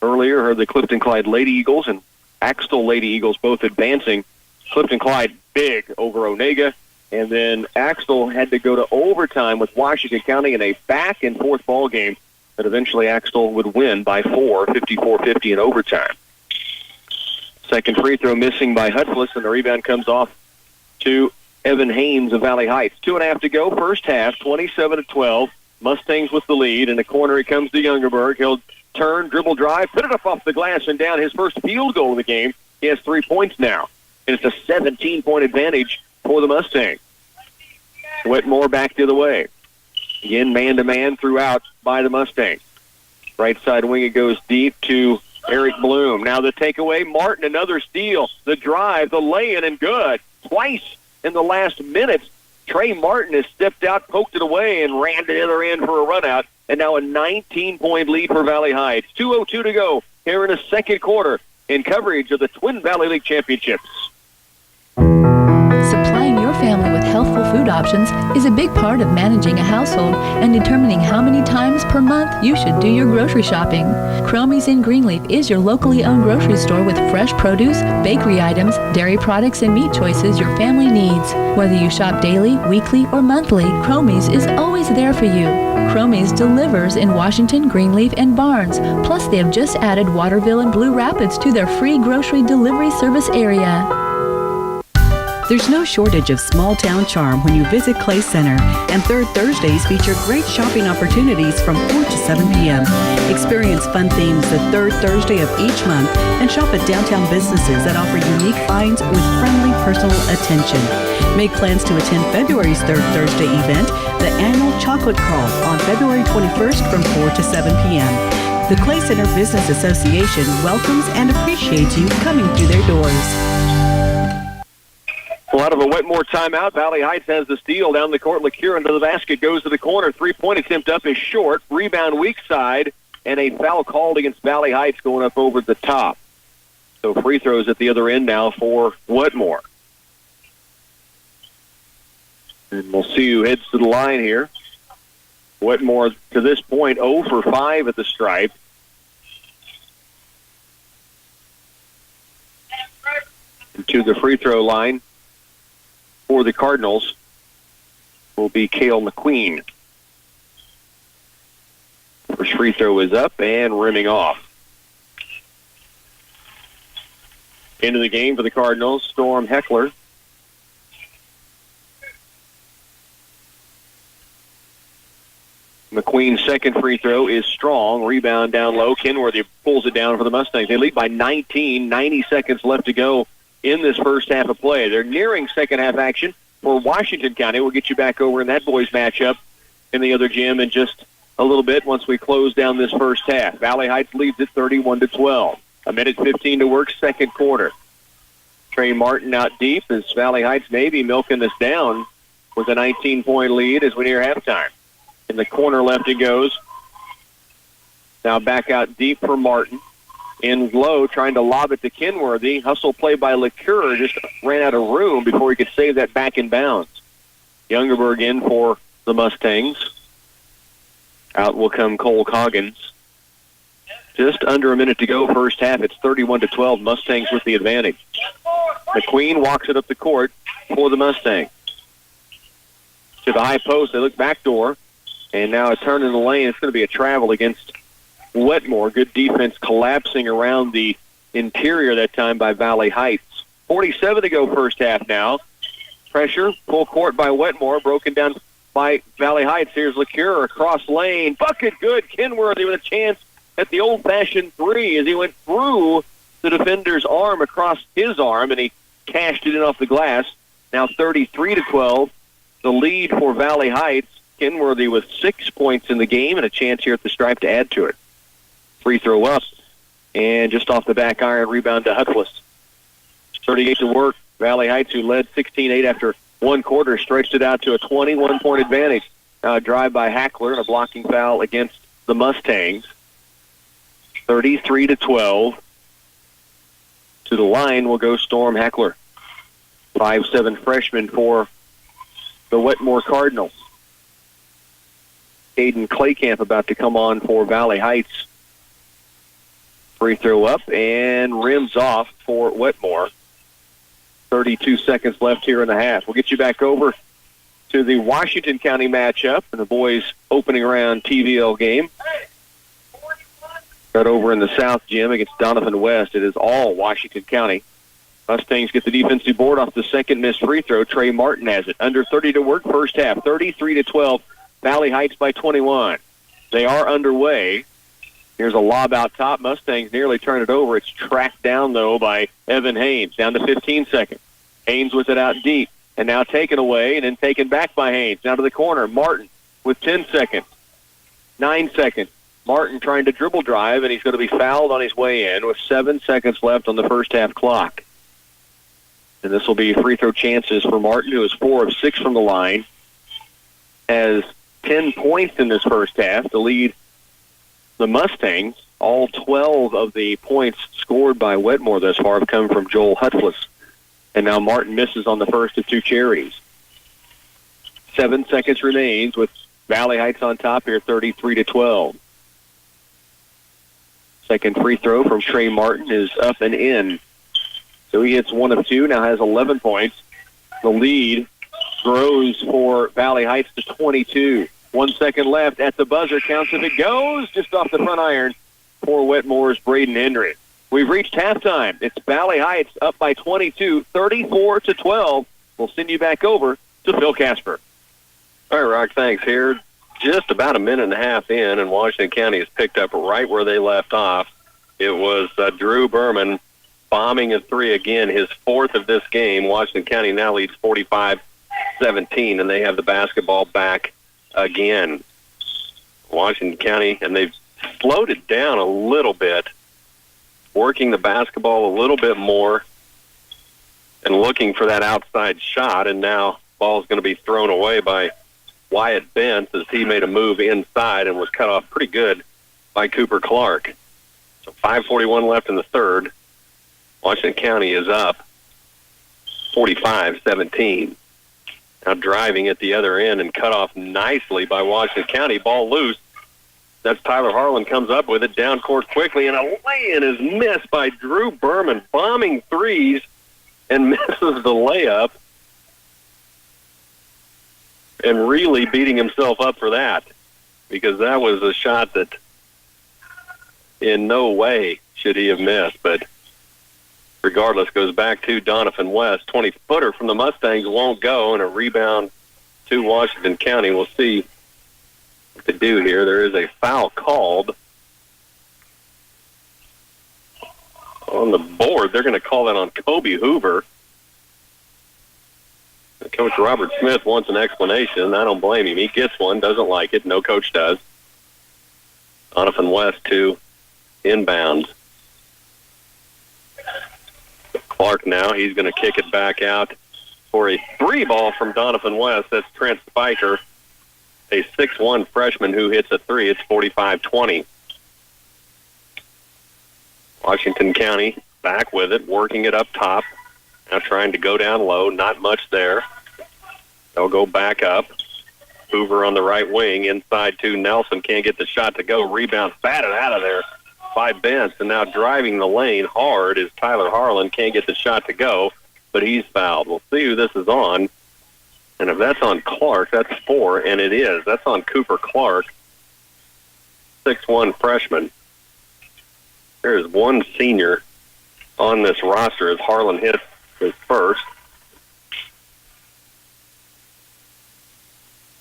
S1: Earlier heard the Clifton Clyde Lady Eagles and Axtell Lady Eagles both advancing. Clifton Clyde big over Onega. And then Axtell had to go to overtime with Washington County in a back-and-forth ball game. But eventually Axtell would win by 4, 54-50 in overtime. Second free throw missing by Hutfless, and the rebound comes off to Evan Haynes of Valley Heights. 2.5 to go, first half, 27-12. Mustangs with the lead. In the corner, it comes to Youngerberg. He'll turn, dribble drive, put it up off the glass and down. His first field goal of the game. He has 3 points now. And it's a 17-point advantage for the Mustangs. Wetmore back the other way. Again, man-to-man throughout by the Mustangs. Right side wing, it goes deep to Eric Bloom. Now the takeaway, Martin, another steal. The drive, the lay-in, and good. Twice in the last minutes, Trey Martin has stepped out, poked it away, and ran to the other end for a run-out. And now a 19-point lead for Valley Heights. 2:02 to go here in the second quarter in coverage of the Twin Valley League Championships.
S6: Supplying your family with healthful food food options is a big part of managing a household and determining how many times per month you should do your grocery shopping. Cromie's in Greenleaf is your locally owned grocery store with fresh produce, bakery items, dairy products, and meat choices your family needs. Whether you shop daily, weekly, or monthly, Cromie's is always there for you. Cromie's delivers in Washington, Greenleaf, and Barnes. Plus, they have just added Waterville and Blue Rapids to their free grocery delivery service area.
S10: There's no shortage of small-town charm when you visit Clay Center, and Third Thursdays feature great shopping opportunities from 4 to 7 p.m. Experience fun themes the third Thursday of each month and shop at downtown businesses that offer unique finds with friendly personal attention. Make plans to attend February's Third Thursday event, the annual Chocolate Crawl, on February 21st from 4 to 7 p.m. The Clay Center Business Association welcomes and appreciates you coming through their doors.
S1: Well, out of a Wetmore timeout, Valley Heights has the steal down the court. LeCure into the basket, goes to the corner. Three-point attempt up is short. Rebound weak side, and a foul called against Valley Heights going up over the top. So free throws at the other end now for Wetmore. And we'll see who heads to the line here. Wetmore, to this point, 0 for 5 at the stripe. To the free throw line for the Cardinals will be Cale McQueen. First free throw is up and rimming off. Into the game for the Cardinals, Storm Heckler. McQueen's second free throw is strong. Rebound down low. Kenworthy pulls it down for the Mustangs. They lead by 19. 90 seconds left to go in this first half of play. They're nearing second half action for Washington County. We'll get you back over in that boys matchup in the other gym in just a little bit once we close down this first half. Valley Heights leads at 31-12. A minute 15 to work, second quarter. Trey Martin out deep as Valley Heights maybe milking this down with a 19-point lead as we near halftime. In the corner left it goes. Now back out deep for Martin. In low, trying to lob it to Kenworthy. Hustle play by LeCure. Just ran out of room before he could save that back in bounds. Youngerberg in for the Mustangs. Out will come Cole Coggins. Just under a minute to go first half. It's 31-12. Mustangs with the advantage. McQueen walks it up the court for the Mustangs. To the high post. They look backdoor. And now a turn in the lane. It's going to be a travel against Wetmore. Good defense collapsing around the interior that time by Valley Heights. 47 to go first half now. Pressure, full court by Wetmore, broken down by Valley Heights. Here's LeCure across lane. Bucket good. Kenworthy with a chance at the old-fashioned three as he went through the defender's arm across his arm, and he cashed it in off the glass. Now 33-12, the lead for Valley Heights. Kenworthy with 6 points in the game and a chance here at the stripe to add to it. Free throw up, and just off the back iron, rebound to Hutflis. 38 to work. Valley Heights, who led 16-8 after one quarter, stretched it out to a 21-point advantage. Now a drive by Hackler and a blocking foul against the Mustangs. 33-12. To the line will go Storm Hackler. 5'7" freshman for the Wetmore Cardinals. Aiden Claycamp about to come on for Valley Heights. Free throw up and rims off for Wetmore. 32 seconds left here in the half. We'll get you back over to the Washington County matchup and the boys' opening round TVL game. Right over in the South Gym against Doniphan West. It is all Washington County. Mustangs get the defensive board off the second missed free throw. Trey Martin has it. Under 30 to work first half. 33-12. Valley Heights by 21. They are underway. Here's a lob out top. Mustangs nearly turn it over. It's tracked down, though, by Evan Haynes. Down to 15 seconds. Haynes with it out deep. And now taken away and then taken back by Haynes. Down to the corner. Martin with 10 seconds. 9 seconds. Martin trying to dribble drive, and he's going to be fouled on his way in with 7 seconds left on the first half clock. And this will be free throw chances for Martin, who is 4 of 6 from the line. Has 10 points in this first half to lead the Mustangs. All 12 of the points scored by Wetmore thus far have come from Joel Hutflis. And now Martin misses on the first of two charities. 7 seconds remains with Valley Heights on top here, 33-12. Second free throw from Trey Martin is up and in. So he hits 1 of 2, now has 11 points. The lead grows for Valley Heights to 22. 1 second left at the buzzer. Counts if it goes. Just off the front iron for Wetmore's Braden Hendry. We've reached halftime. It's Valley Heights up by 22, 34-12. We'll send you back over to Phil Casper.
S2: All right, Rock, thanks. Here, just about a minute and a half in, and Washington County has picked up right where they left off. It was Drew Berman bombing a three again, his fourth of this game. Washington County now leads 45-17, and they have the basketball back again. Washington County, and they've slowed it down a little bit, working the basketball a little bit more and looking for that outside shot, and now ball's going to be thrown away by Wyatt Bentz as he made a move inside and was cut off pretty good by Cooper Clark. So 5:41 left in the third. Washington County is up 45-17. Now driving at the other end and cut off nicely by Washington County. Ball loose. That's Tyler Harlan comes up with it down court quickly, and a lay-in is missed by Drew Berman, bombing threes and misses the layup, and really beating himself up for that, because that was a shot that in no way should he have missed. But regardless, goes back to Doniphan West. 20-footer from the Mustangs won't go, and a rebound to Washington County. We'll see what to do here. There is a foul called on the board. They're going to call that on Kobe Hoover. Coach Robert Smith wants an explanation. I don't blame him. He gets one, doesn't like it. No coach does. Doniphan West to inbounds. Clark now, he's going to kick it back out for a three ball from Doniphan West. That's Trent Spiker, a 6'1 freshman who hits a three. It's 45-20. Washington County back with it, working it up top. Now trying to go down low, not much there. They'll go back up. Hoover on the right wing, inside to Nelson, can't get the shot to go. Rebound batted out of there by Bentz, and now driving the lane hard is Tyler Harlan, can't get the shot to go, but he's fouled. We'll see who this is on, and if that's on Clark, that's 4, and it is. That's on Cooper Clark, 6'1 freshman. There's one senior on this roster as Harlan hits his first.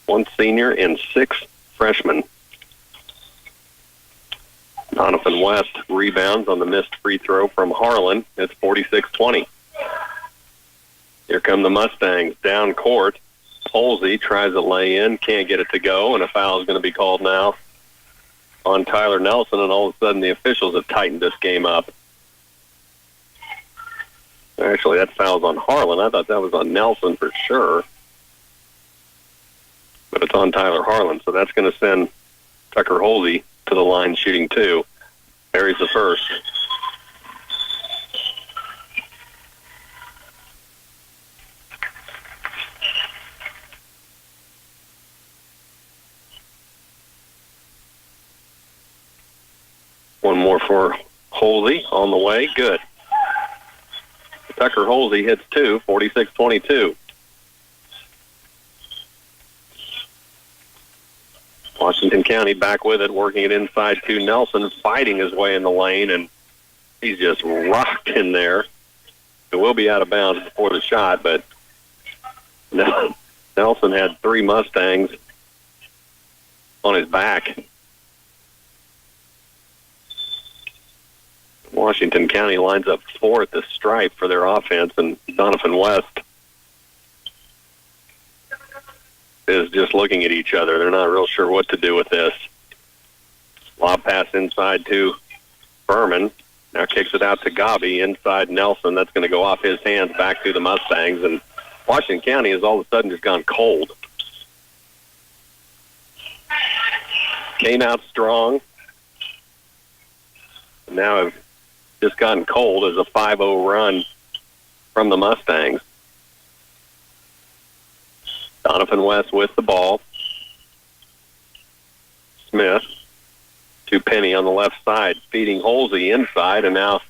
S2: One senior and 6 freshmen. Doniphan West rebounds on the missed free throw from Harlan. It's 46-20. Here come the Mustangs down court. Holsey tries to lay in, can't get it to go, and a foul is going to be called now on Tyler Nelson, and all of a sudden the officials have tightened this game up. Actually, that foul's on Harlan. I thought that was on Nelson for sure. But it's on Tyler Harlan, so that's going to send Tucker Holsey to the line shooting 2. Buries the first. One more for Holsey on the way. Good. Tucker Holsey hits 2, 46-22. Washington County back with it, working it inside to Nelson, fighting his way in the lane, and he's just rocked in there. It will be out of bounds before the shot, but Nelson had 3 Mustangs on his back. Washington County lines up 4 at the stripe for their offense, and Doniphan West is just looking at each other. They're not real sure what to do with this. Lob pass inside to Berman. Now kicks it out to Gabi inside Nelson. That's going to go off his hands back to the Mustangs, and Washington County has all of a sudden just gone cold. Came out strong. Now have just gotten cold as a 5-0 run from the Mustangs. Doniphan West with the ball. Smith to Penny on the left side, feeding Holsey inside, and now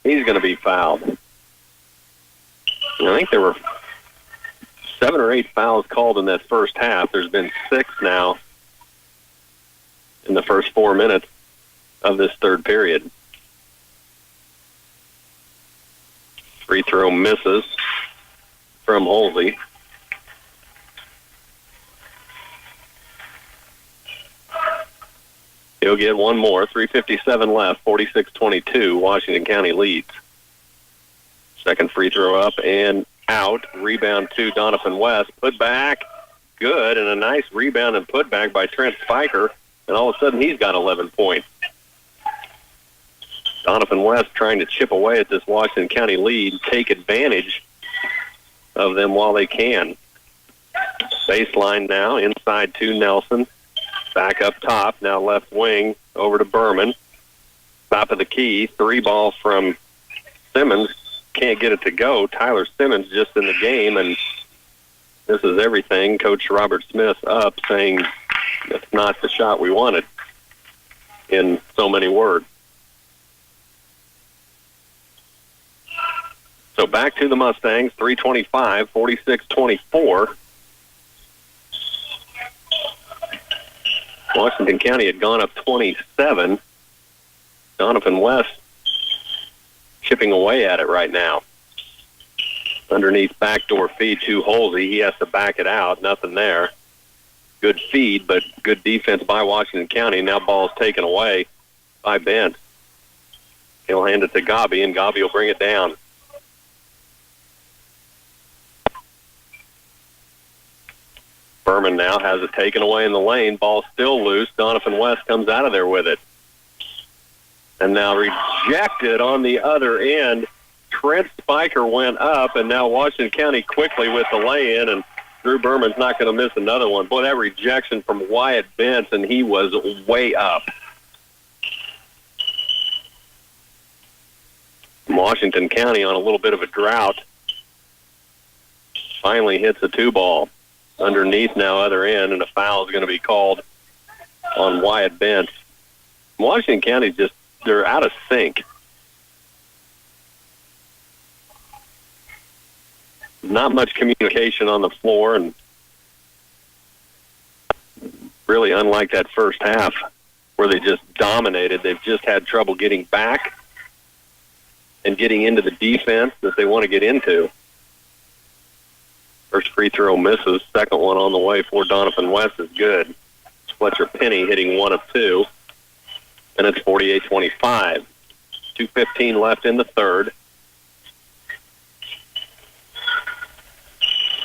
S2: he's going to be fouled. And I think there were 7 or 8 fouls called in that first half. There's been 6 now in the first 4 minutes of this third period. Free throw misses from Holsey. He'll get one more. 3:57 left, 46-22. Washington County leads. Second free throw up and out. Rebound to Doniphan West. Put back. Good. And a nice rebound and put back by Trent Spiker. And all of a sudden he's got 11 points. Doniphan West trying to chip away at this Washington County lead, take advantage of them while they can. Baseline now, inside to Nelson. Back up top, now left wing, over to Berman. Top of the key, 3 ball from Simmons. Can't get it to go. Tyler Simmons just in the game, and this is everything. Coach Robert Smith up saying it's not the shot we wanted, in so many words. So back to the Mustangs, 3:25, 46-24. Washington County had gone up 27. Doniphan West chipping away at it right now. Underneath backdoor feed to Holsey. He has to back it out. Nothing there. Good feed, but good defense by Washington County. Now ball's taken away by Bent. He'll hand it to Gabi, and Gabi will bring it down. Berman now has it taken away in the lane. Ball still loose. Doniphan West comes out of there with it. And now rejected on the other end. Trent Spiker went up, and now Washington County quickly with the lay-in, and Drew Berman's not going to miss another one. Boy, that rejection from Wyatt Benson, he was way up. Washington County on a little bit of a drought. Finally hits a 2-ball. Underneath now, other end, and a foul is going to be called on Wyatt Bent. Washington County they're out of sync. Not much communication on the floor, and really unlike that first half where they just dominated, they've just had trouble getting back and getting into the defense that they want to get into. First free throw misses. Second one on the way for Doniphan West is good. Fletcher Penny hitting 1 of 2. And it's 48-25. 2:15 left in the third.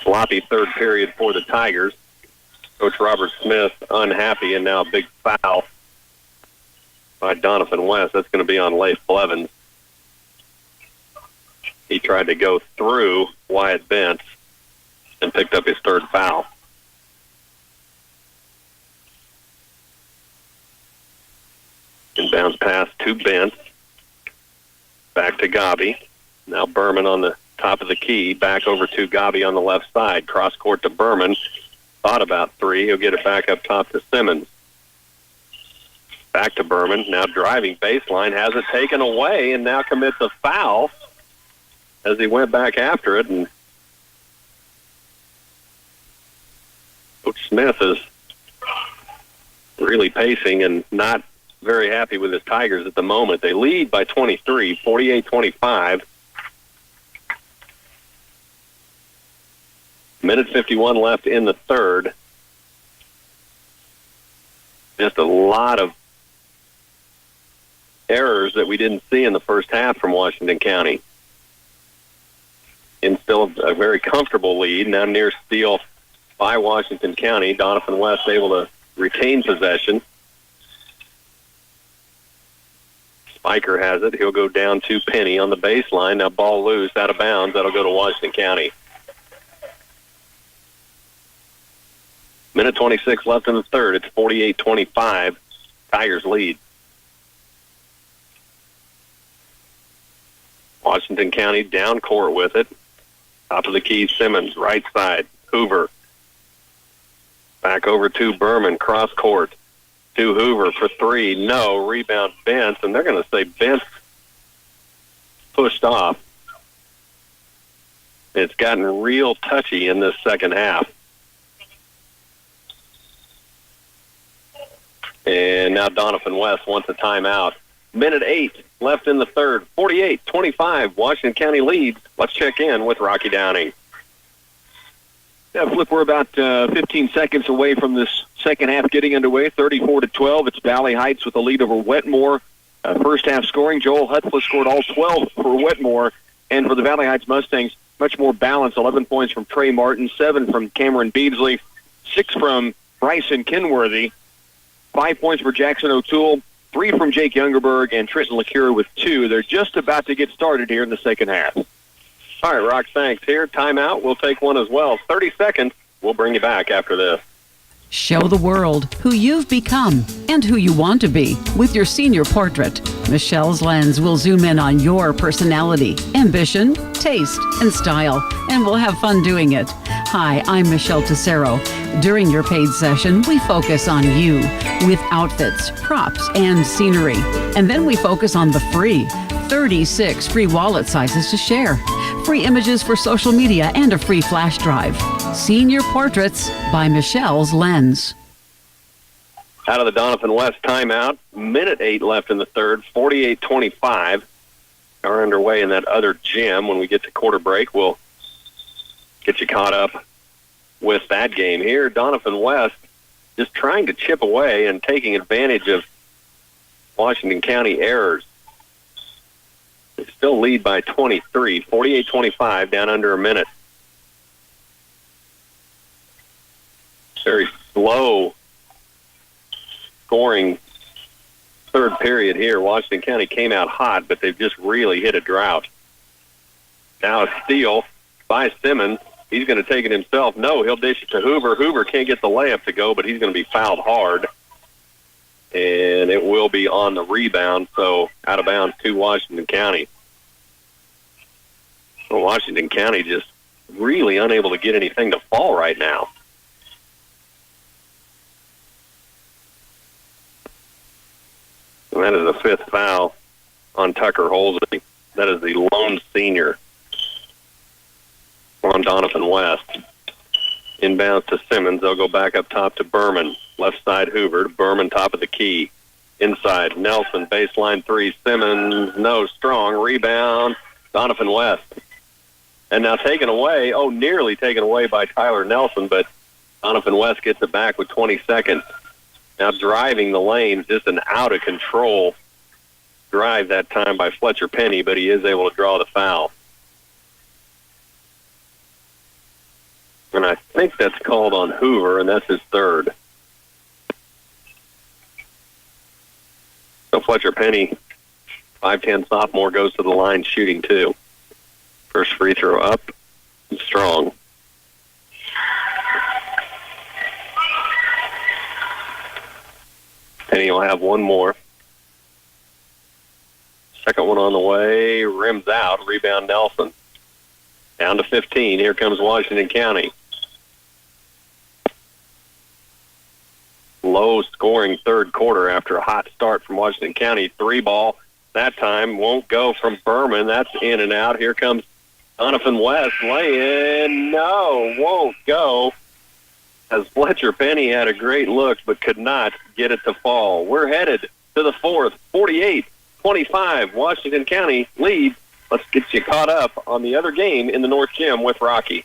S2: Sloppy third period for the Tigers. Coach Robert Smith unhappy, and now a big foul by Doniphan West. That's going to be on Leif Blevins. He tried to go through Wyatt Bent and picked up his third foul. Inbounds pass to Bent. Back to Gabi. Now Berman on the top of the key. Back over to Gabi on the left side. Cross court to Berman. Thought about 3. He'll get it back up top to Simmons. Back to Berman. Now driving baseline. Has it taken away and now commits a foul as he went back after it, and Coach Smith is really pacing and not very happy with his Tigers at the moment. They lead by 23, 48-25. Minute 51 left in the third. Just a lot of errors that we didn't see in the first half from Washington County. And still a very comfortable lead. Now near steal by Washington County. Doniphan West able to retain possession. Spiker has it. He'll go down to Penny on the baseline. Now ball loose, out of bounds. That'll go to Washington County. Minute 26 left in the third. It's 48-25. Tigers lead. Washington County down court with it. Top of the key, Simmons, right side. Hoover Back over to Berman, cross court to Hoover for three. No. Rebound Bentz, and they're going to say Bentz pushed off. It's gotten real touchy in this second half. And now Doniphan West wants a timeout. Minute 8 left in the third. 48-25, Washington County leads. Let's check in with Rocky Downing.
S1: Yeah, Flip, we're about 15 seconds away from this second half getting underway. 34-12. It's Valley Heights with a lead over Wetmore. First half scoring, Joel Hutzler scored all 12 for Wetmore. And for the Valley Heights Mustangs, much more balanced. 11 points from Trey Martin, 7 from Cameron Beasley, 6 from Bryson Kenworthy, 5 points for Jackson O'Toole, 3 from Jake Youngerberg, and Trenton LaCure with 2. They're just about to get started here in the second half.
S2: All right, Rock, thanks. Here, timeout. We'll take one as well. 30 seconds. We'll bring you back after this.
S10: Show the world who you've become and who you want to be with your senior portrait. Michelle's Lens will zoom in on your personality, ambition, taste, and style, and we'll have fun doing it. Hi, I'm Michelle Tessero. During your paid session, we focus on you with outfits, props, and scenery. And then we focus on the free. 36 free wallet sizes to share, free images for social media, and a free flash drive. Senior Portraits by Michelle's Lens.
S2: Out of the Doniphan West timeout, minute 8 left in the third, 48-25. Are underway in that other gym. When we get to quarter break, we'll get you caught up with that game here. Doniphan West just trying to chip away and taking advantage of Washington County errors. They still lead by 23, 48-25, down under a minute. Very slow scoring third period here. Washington County came out hot, but they've just really hit a drought. Now a steal by Simmons. He's going to take it himself. No, he'll dish it to Hoover. Hoover can't get the layup to go, but he's going to be fouled hard. And it will be on the rebound, so out of bounds to Washington County. Well, Washington County just really unable to get anything to fall right now. And that is the 5th foul on Tucker Holsey. That is the lone senior on Doniphan West. Inbounds to Simmons. They'll go back up top to Berman. Left side Hoover. Berman top of the key. Inside Nelson. Baseline 3. Simmons. No. Strong. Rebound. Doniphan West. And now taken away. Oh, nearly taken away by Tyler Nelson, but Doniphan West gets it back with 20 seconds. Now driving the lanes. Just an out-of-control drive that time by Fletcher Penny, but he is able to draw the foul. And I think that's called on Hoover, and that's his third. So Fletcher Penny, 5'10" sophomore, goes to the line shooting 2. First free throw up, strong. Penny will have one more. Second one on the way, rims out, rebound Nelson. Down to 15, here comes Washington County. Low-scoring third quarter after a hot start from Washington County. 3-ball that time won't go from Berman. That's in and out. Here comes Doniphan West. Lay-in. No, won't go. As Fletcher Penny had a great look but could not get it to fall. We're headed to the fourth. 48-25. Washington County leads. Let's get you caught up on the other game in the North Gym with Rocky.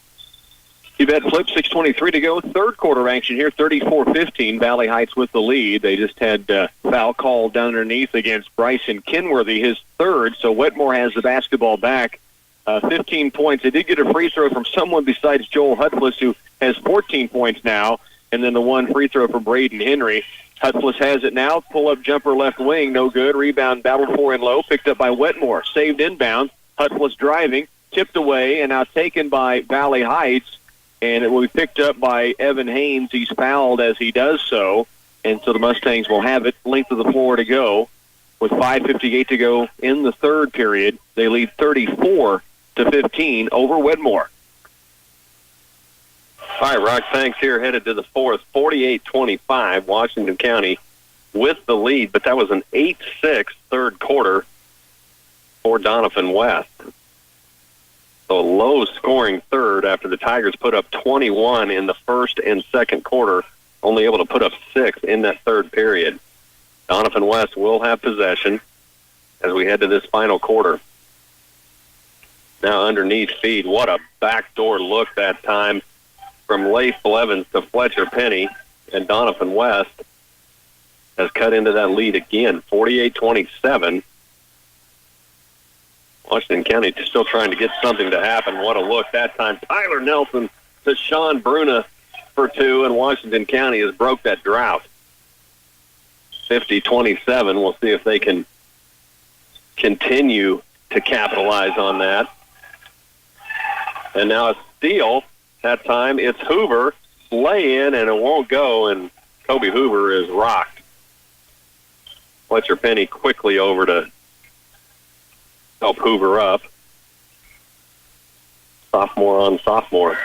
S2: You bet, Flip. 6:23 to go. Third quarter action here. 34-15. Valley Heights with the lead. They just had foul called down underneath against Bryson Kenworthy, his third. So Wetmore has the basketball back. 15 points. They did get a free throw from someone besides Joel Hutzler, who has 14 points now. And then the one free throw from Braden Henry. Hutzler has it now. Pull-up jumper left wing. No good. Rebound battled for and low. Picked up by Wetmore. Saved inbound. Hutzler's driving. Tipped away and now taken by Valley Heights. And it will be picked up by Evan Haynes. He's fouled as he does so. And so the Mustangs will have it. Length of the floor to go. With 5:58 to go in the third period, they lead 34-15 over Wetmore. All right, Rock, thanks. Here headed to the fourth, 48-25, Washington County with the lead, but that was an 8-6 third quarter for Doniphan West. So a low-scoring third after the Tigers put up 21 in the first and second quarter, only able to put up 6 in that third period. Doniphan West will have possession as we head to this final quarter. Now underneath feed. What a backdoor look that time from Leif Blevins to Fletcher Penny, and Doniphan West has cut into that lead again, 48-27. Washington County still trying to get something to happen. What a look that time. Tyler Nelson to Sean Bruna for 2, and Washington County has broke that drought. 50-27. We'll see if they can continue to capitalize on that. And now a steal. That time it's Hoover. Lay in, and it won't go, and Kobe Hoover is rocked. Fletcher Penny quickly over to help Hoover up. Sophomore on sophomore.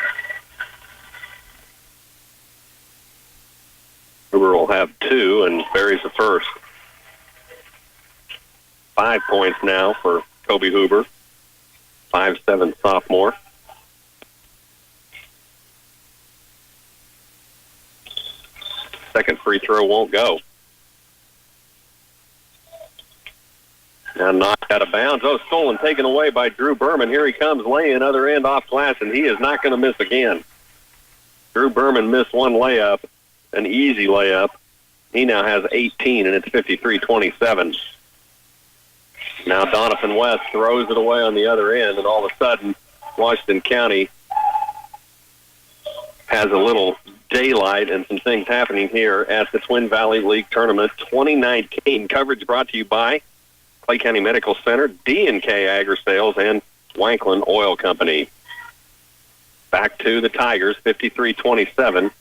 S2: Hoover will have 2 and buries the first. 5 points now for Kobe Hoover. 5'7" sophomore. Second free throw won't go. Now knocked out of bounds. Oh, stolen, taken away by Drew Berman. Here he comes, laying other end off glass, and he is not going to miss again. Drew Berman missed one layup, an easy layup. He now has 18, and it's 53-27. Now Doniphan West throws it away on the other end, and all of a sudden, Washington County has a little daylight and some things happening here at the Twin Valley League Tournament 2019. Coverage brought to you by Clay County Medical Center, D&K Agri Sales, and Wanklin Oil Company. Back to the Tigers, 53-27.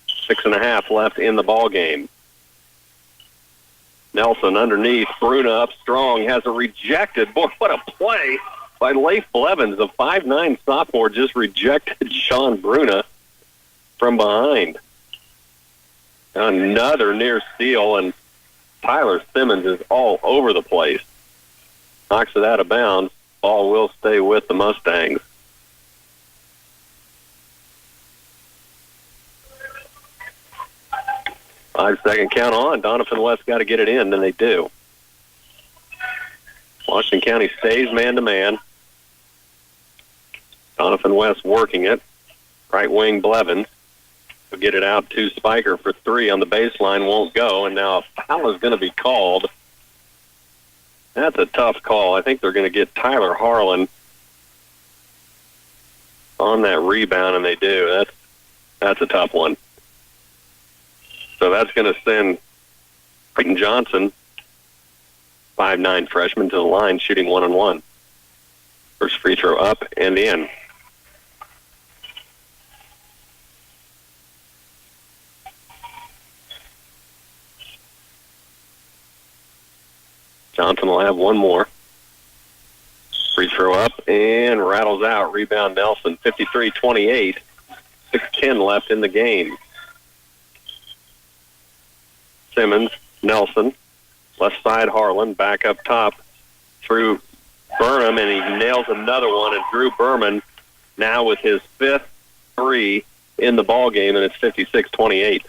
S2: 6.5 left in the ball game. Nelson underneath, Bruna up strong, has a rejected. Boy, what a play by Leif Blevins. The 5'9" sophomore just rejected Sean Bruna from behind. Another near steal, and Tyler Simmons is all over the place. Knocks it out of bounds. Ball will stay with the Mustangs. Five-second count on. Doniphan West got to get it in, and they do. Washington County stays man-to-man. Doniphan West working it. Right wing Blevins. Will get it out to Spiker for 3 on the baseline. Won't go, and now a foul is going to be called. That's a tough call. I think they're going to get Tyler Harlan on that rebound, and they do. That's a tough one. So that's going to send Creighton Johnson, 5'9" freshman, to the line, shooting 1-on-1. First free throw up and in. Johnson will have one more. Free throw up and rattles out. Rebound Nelson, 53-28. 6:10 left in the game. Simmons, Nelson, left side Harlan, back up top through Burnham, and he nails another one. And Drew Berman now with his 5th 3 in the ball game, and it's 56-28.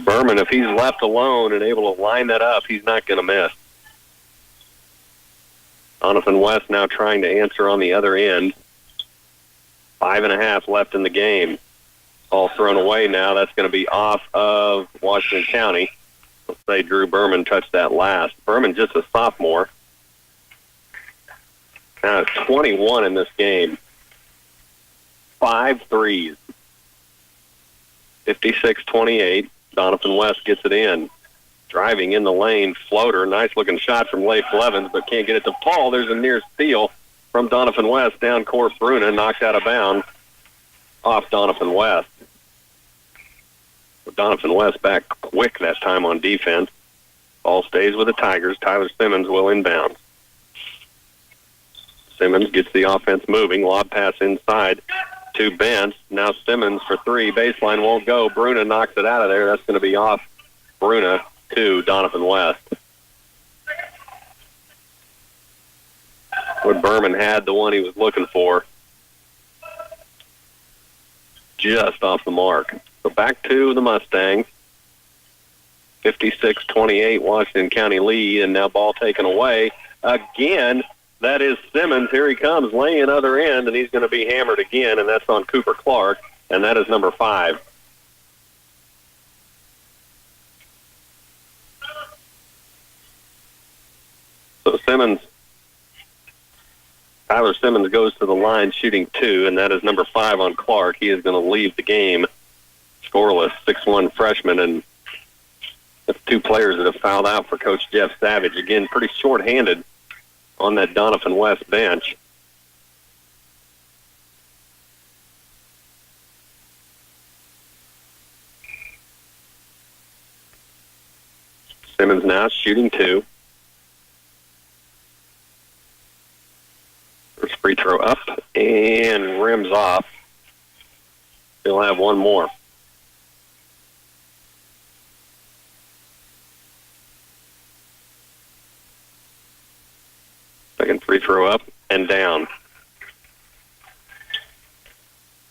S2: Berman, if he's left alone and able to line that up, he's not going to miss. Doniphan West now trying to answer on the other end. 5.5 left in the game. All thrown away now. That's going to be off of Washington County. Let's say Drew Berman touched that last. Berman just a sophomore. Now 21 in this game. 5 threes. 56-28. Doniphan West gets it in. Driving in the lane, floater. Nice looking shot from Leif Blevins, but can't get it to fall. There's a near steal from Doniphan West. Down court, Bruna knocked out of bounds off Doniphan West. Doniphan West back quick that time on defense. Ball stays with the Tigers. Tyler Simmons will inbound. Simmons gets the offense moving. Lob pass inside to Bentz. Now Simmons for three. Baseline won't go. Bruna knocks it out of there. That's going to be off Bruna to Doniphan West. Wood Berman had the one he was looking for. Just off the mark. So back to the Mustangs. 56-28, Washington County lead, and now ball taken away. Again, that is Simmons. Here he comes, laying other end, and he's going to be hammered again, and that's on Cooper Clark, and that is number 5. So Tyler Simmons goes to the line shooting 2, and that is number 5 on Clark. He is going to leave the game scoreless, 6'1" freshman, and that's 2 players that have fouled out for Coach Jeff Savage. Again, pretty short-handed on that Doniphan West bench. Simmons now shooting 2. First free throw up and rims off. He'll have one more. Second free throw up and down.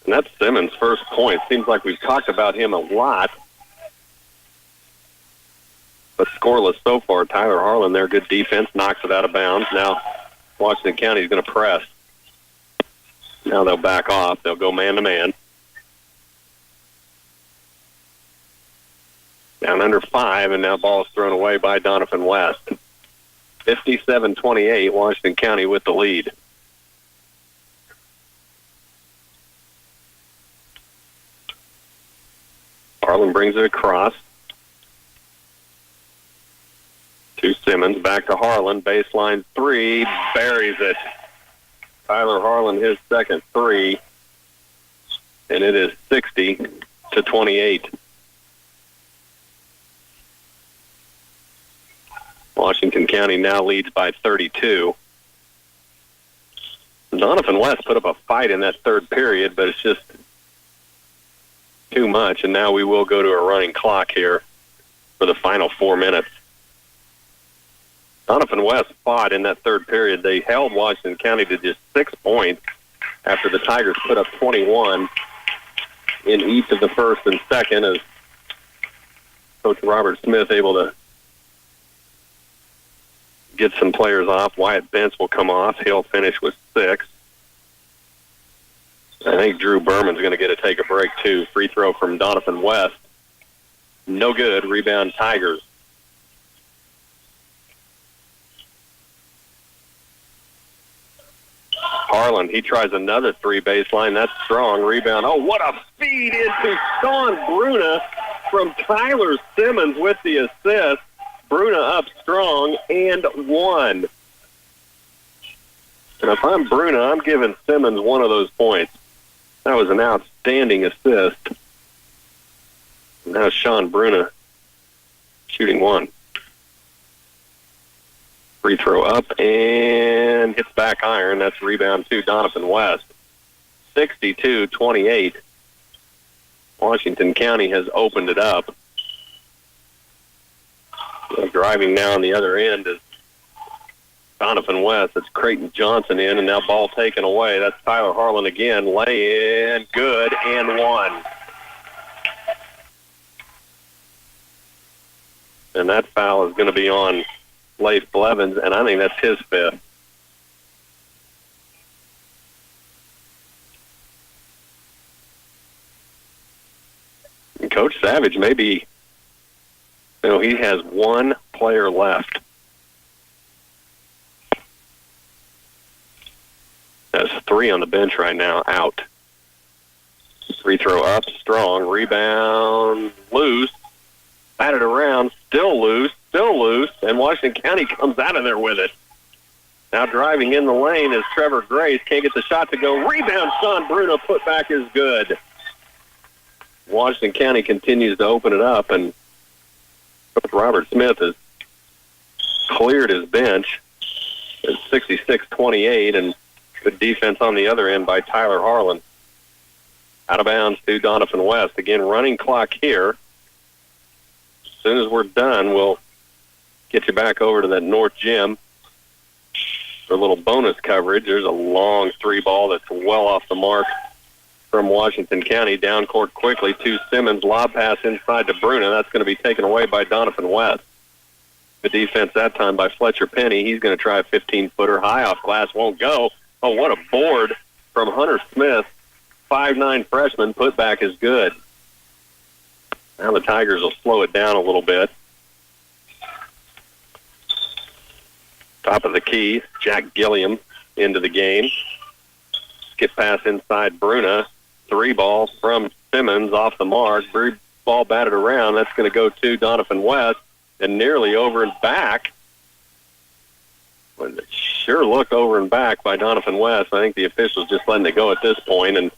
S2: And that's Simmons' first point. Seems like we've talked about him a lot. But scoreless so far. Tyler Harlan there, good defense, knocks it out of bounds. Now Washington County is going to press. Now they'll back off. They'll go man-to-man. Down under 5, and now ball is thrown away by Doniphan West. 57-28, Washington County with the lead. Harlan brings it across to Simmons, back to Harlan, baseline 3, buries it. Tyler Harlan, his second 3, and it is 60-28. Washington County now leads by 32. Doniphan West put up a fight in that third period, but it's just too much, and now we will go to a running clock here for the final 4 minutes. Doniphan West fought in that third period. They held Washington County to just 6 points after the Tigers put up 21 in each of the first and second, as Coach Robert Smith able to get some players off. Wyatt Bentz will come off. He'll finish with 6. I think Drew Berman's going to get to take a break, too. Free throw from Doniphan West. No good. Rebound Tigers. Harlan, he tries another 3 baseline. That's strong. Rebound. Oh, what a feed into Sean Bruna from Tyler Simmons with the assist. Bruna up strong and 1. And if I'm Bruna, I'm giving Simmons one of those points. That was an outstanding assist. Now Sean Bruna shooting 1. Free throw up and hits back iron. That's rebound to Doniphan West. 62-28. Washington County has opened it up. Driving now on the other end is Doniphan West. It's Creighton Johnson in, and now ball taken away. That's Tyler Harlan again. Lay in, good, and 1. And that foul is going to be on Leif Blevins, and I think that's his 5th. And Coach Savage maybe, he has 1 player left. That's 3 on the bench right now, out. Free throw up, strong. Rebound, loose. Batted around, still loose, and Washington County comes out of there with it. Now driving in the lane is Trevor Grace. Can't get the shot to go. Rebound, Sean Bruno. Put back is good. Washington County continues to open it up, and Robert Smith has cleared his bench. It's 66-28, and Good defense on the other end by Tyler Harlan. Out of bounds to Doniphan West. Again, running clock here. As soon as we're done, we'll get you back over to that north gym for a little bonus coverage. There's a long 3-ball that's well off the mark from Washington County. Down court quickly to Simmons. Lob pass inside to Bruna. That's going to be taken away by Doniphan West. The defense that time by Fletcher Penny. He's going to try a 15-footer. High off glass. Won't go. Oh, what a board from Hunter Smith. 5'9" freshman. Putback is good. Now the Tigers will slow it down a little bit. Top of the key, Jack Gilliam into the game. Skip pass inside Bruna. 3-ball from Simmons off the mark. Ball batted around. That's going to go to Doniphan West and nearly over and back. Well, it sure looked over and back by Doniphan West. I think the officials just letting it go at this point. And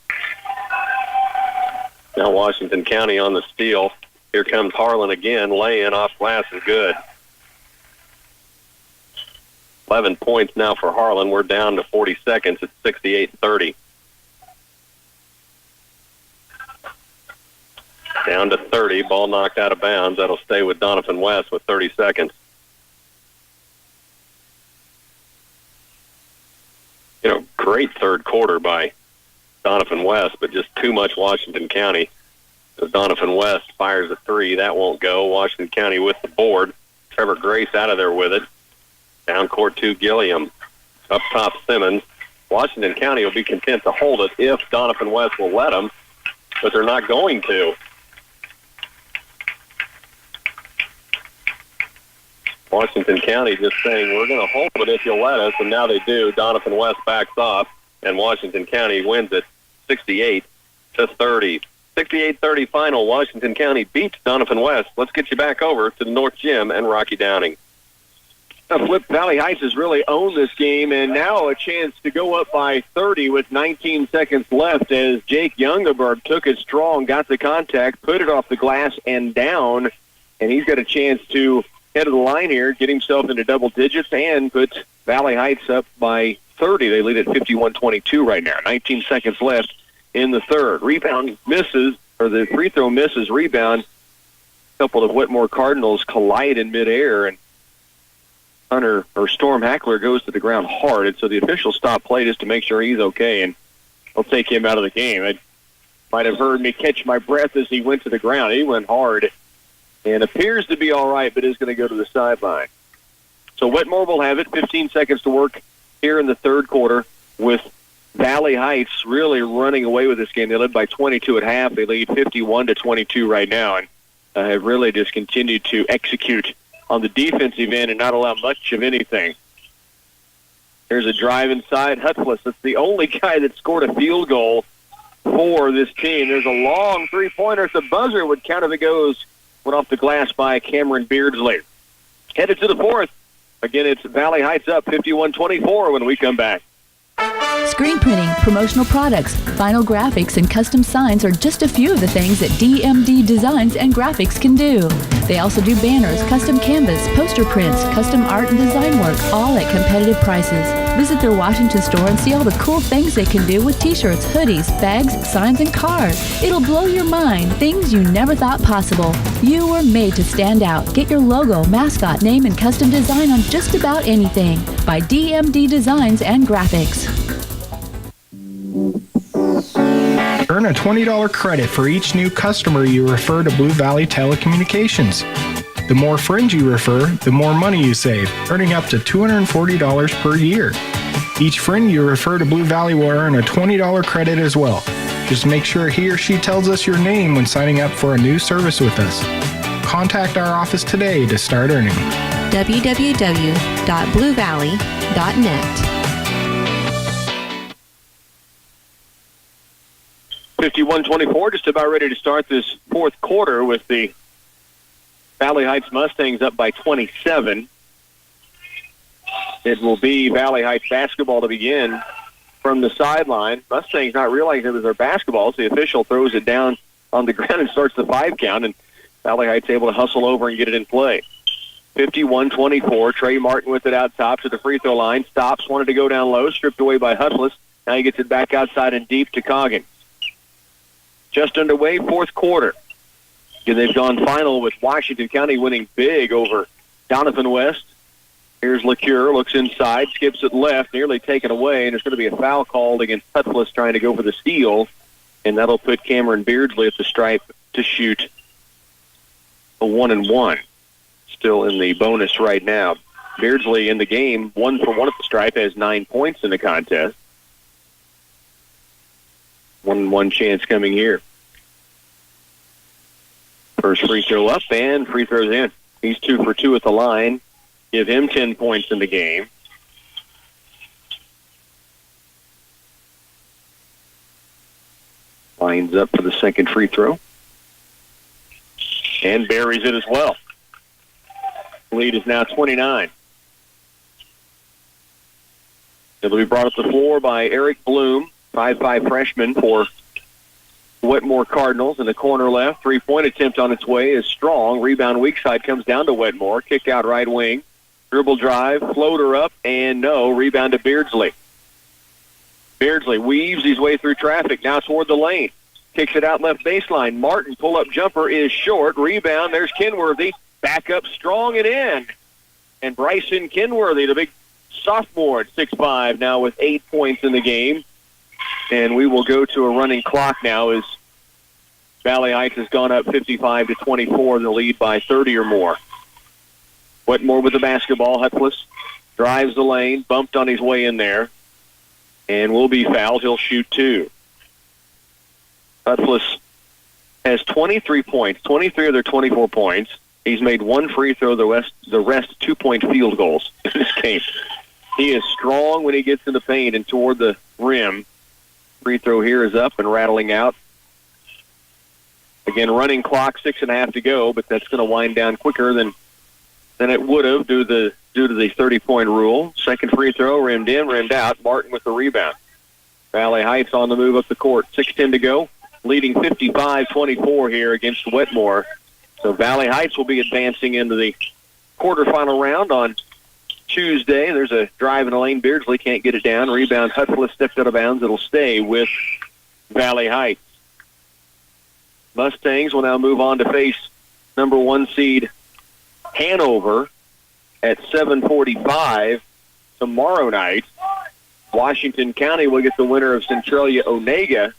S2: now Washington County on the steal. Here comes Harlan again. Lay-in off glass is good. 11 points now for Harlan. We're down to 40 seconds at 68-30. Down to 30. Ball knocked out of bounds. That'll stay with Doniphan West with 30 seconds. Great third quarter by Doniphan West, but just too much Washington County. As Doniphan West fires a 3, that won't go. Washington County with the board. Trevor Grace out of there with it. Down court to Gilliam. Up top Simmons. Washington County will be content to hold it if Doniphan West will let them, but they're not going to. Washington County just saying, we're going to hold it if you'll let us, and now they do. Doniphan West backs off, and Washington County wins it 68-30. 68-30 final. Washington County beats Doniphan West. Let's get you back over to the North Gym and Rocky Downing.
S1: Flip Valley Heights has really owned this game, and now a chance to go up by 30 with 19 seconds left as Jake Youngeberg took it strong, got the contact, put it off the glass and down, and he's got a chance to head of the line here, get himself into double digits, and put Valley Heights up by 30. They lead at 51-22 right now. 19 seconds left in the third. Rebound misses, or the free throw misses. Rebound. A couple of Wetmore Cardinals collide in midair, and Storm Hackler goes to the ground hard, and so the officials stop play just to make sure he's okay, and they'll take him out of the game. I might have heard me catch my breath as he went to the ground. He went hard and appears to be all right, but is going to go to the sideline. So Wetmore will have it. 15 seconds to work here in the third quarter with Valley Heights really running away with this game. They led by 22 at half. They lead 51-22 right now, and have really just continued to execute on the defensive end and not allow much of anything. There's a drive inside. Hutfless, that's the only guy that scored a field goal for this team. There's a long three-pointer at the buzzer. Would count if it goes. Went off the glass by Cameron Beardsley. Headed to the fourth. Again, it's Valley Heights up 51-24 when we come back.
S6: Screen printing, promotional products, vinyl graphics, and custom signs are just a few of the things that DMD Designs and Graphics can do. They also do banners, custom canvas, poster prints, custom art and design work, all at competitive prices. Visit their Washington store and see all the cool things they can do with t-shirts, hoodies, bags, signs, and cards. It'll blow your mind, things you never thought possible. You were made to stand out. Get your logo, mascot, name, and custom design on just about anything by DMD Designs and Graphics.
S11: Earn a $20 credit for each new customer you refer to Blue Valley Telecommunications. The more friends you refer, the more money you save, earning up to $240 per year. Each friend you refer to Blue Valley will earn a $20 credit as well. Just make sure he or she tells us your name when signing up for a new service with us. Contact our office today to start earning.
S12: www.bluevalley.net.
S1: 51-24, just about ready to start this fourth quarter with the Valley Heights Mustangs up by 27. It will be Valley Heights basketball to begin from the sideline. Mustangs not realizing it was their basketball, so the official throws it down on the ground and starts the 5 count, and Valley Heights able to hustle over and get it in play. 51-24. Trey Martin with it out top to the free throw line. Stops, wanted to go down low, stripped away by Hutchless. Now he gets it back outside and deep to Coggins. Just underway, fourth quarter. And they've gone final with Washington County winning big over Doniphan West. Here's LeCure, looks inside, skips it left, nearly taken away, and there's going to be a foul called against Hutchless trying to go for the steal, and that'll put Cameron Beardsley at the stripe to shoot a 1-and-1. Still in the bonus right now. Beardsley in the game, 1 for 1 at the stripe, has 9 points in the contest. 1-and-1 chance coming here. First free throw up, and free throws in. He's 2 for 2 at the line. Give him 10 points in the game. Lines up for the second free throw. And buries it as well. Lead is now 29. It'll be brought up the floor by Eric Bloom, 5'5" freshman for Wetmore Cardinals in the corner left. Three-point attempt on its way is strong. Rebound weak side comes down to Wetmore. Kick out right wing. Dribble drive, floater up, and no. Rebound to Beardsley. Beardsley weaves his way through traffic, now toward the lane. Kicks it out left baseline. Martin, pull-up jumper is short. Rebound, there's Kenworthy. Back up strong and in. And Bryson Kenworthy, the big sophomore at 6'5", now with 8 points in the game. And we will go to a running clock now as Valley Heights has gone up 55-24 in the lead by 30 or more. Wetmore with the basketball. Hutchless drives the lane, bumped on his way in there, and will be fouled. He'll shoot 2. Hutchless has 23 points, 23 of their 24 points. He's made 1 free throw, the rest 2-point field goals in this game. He is strong when he gets in the paint and toward the rim. Free throw here is up and rattling out. Again, running clock, 6.5 to go, but that's going to wind down quicker than it would have due to the 30-point rule. Second free throw, rimmed in, rimmed out. Martin with the rebound. Valley Heights on the move up the court. 6:10 to go, leading 55-24 here against Wetmore. So Valley Heights will be advancing into the quarterfinal round on Tuesday. There's a drive in the lane. Beardsley can't get it down. Rebound, Hutchless stepped out of bounds. It'll stay with Valley Heights. Mustangs will now move on to face number 1 seed Hanover at 7:45 tomorrow night. Washington County will get the winner of Centralia Onega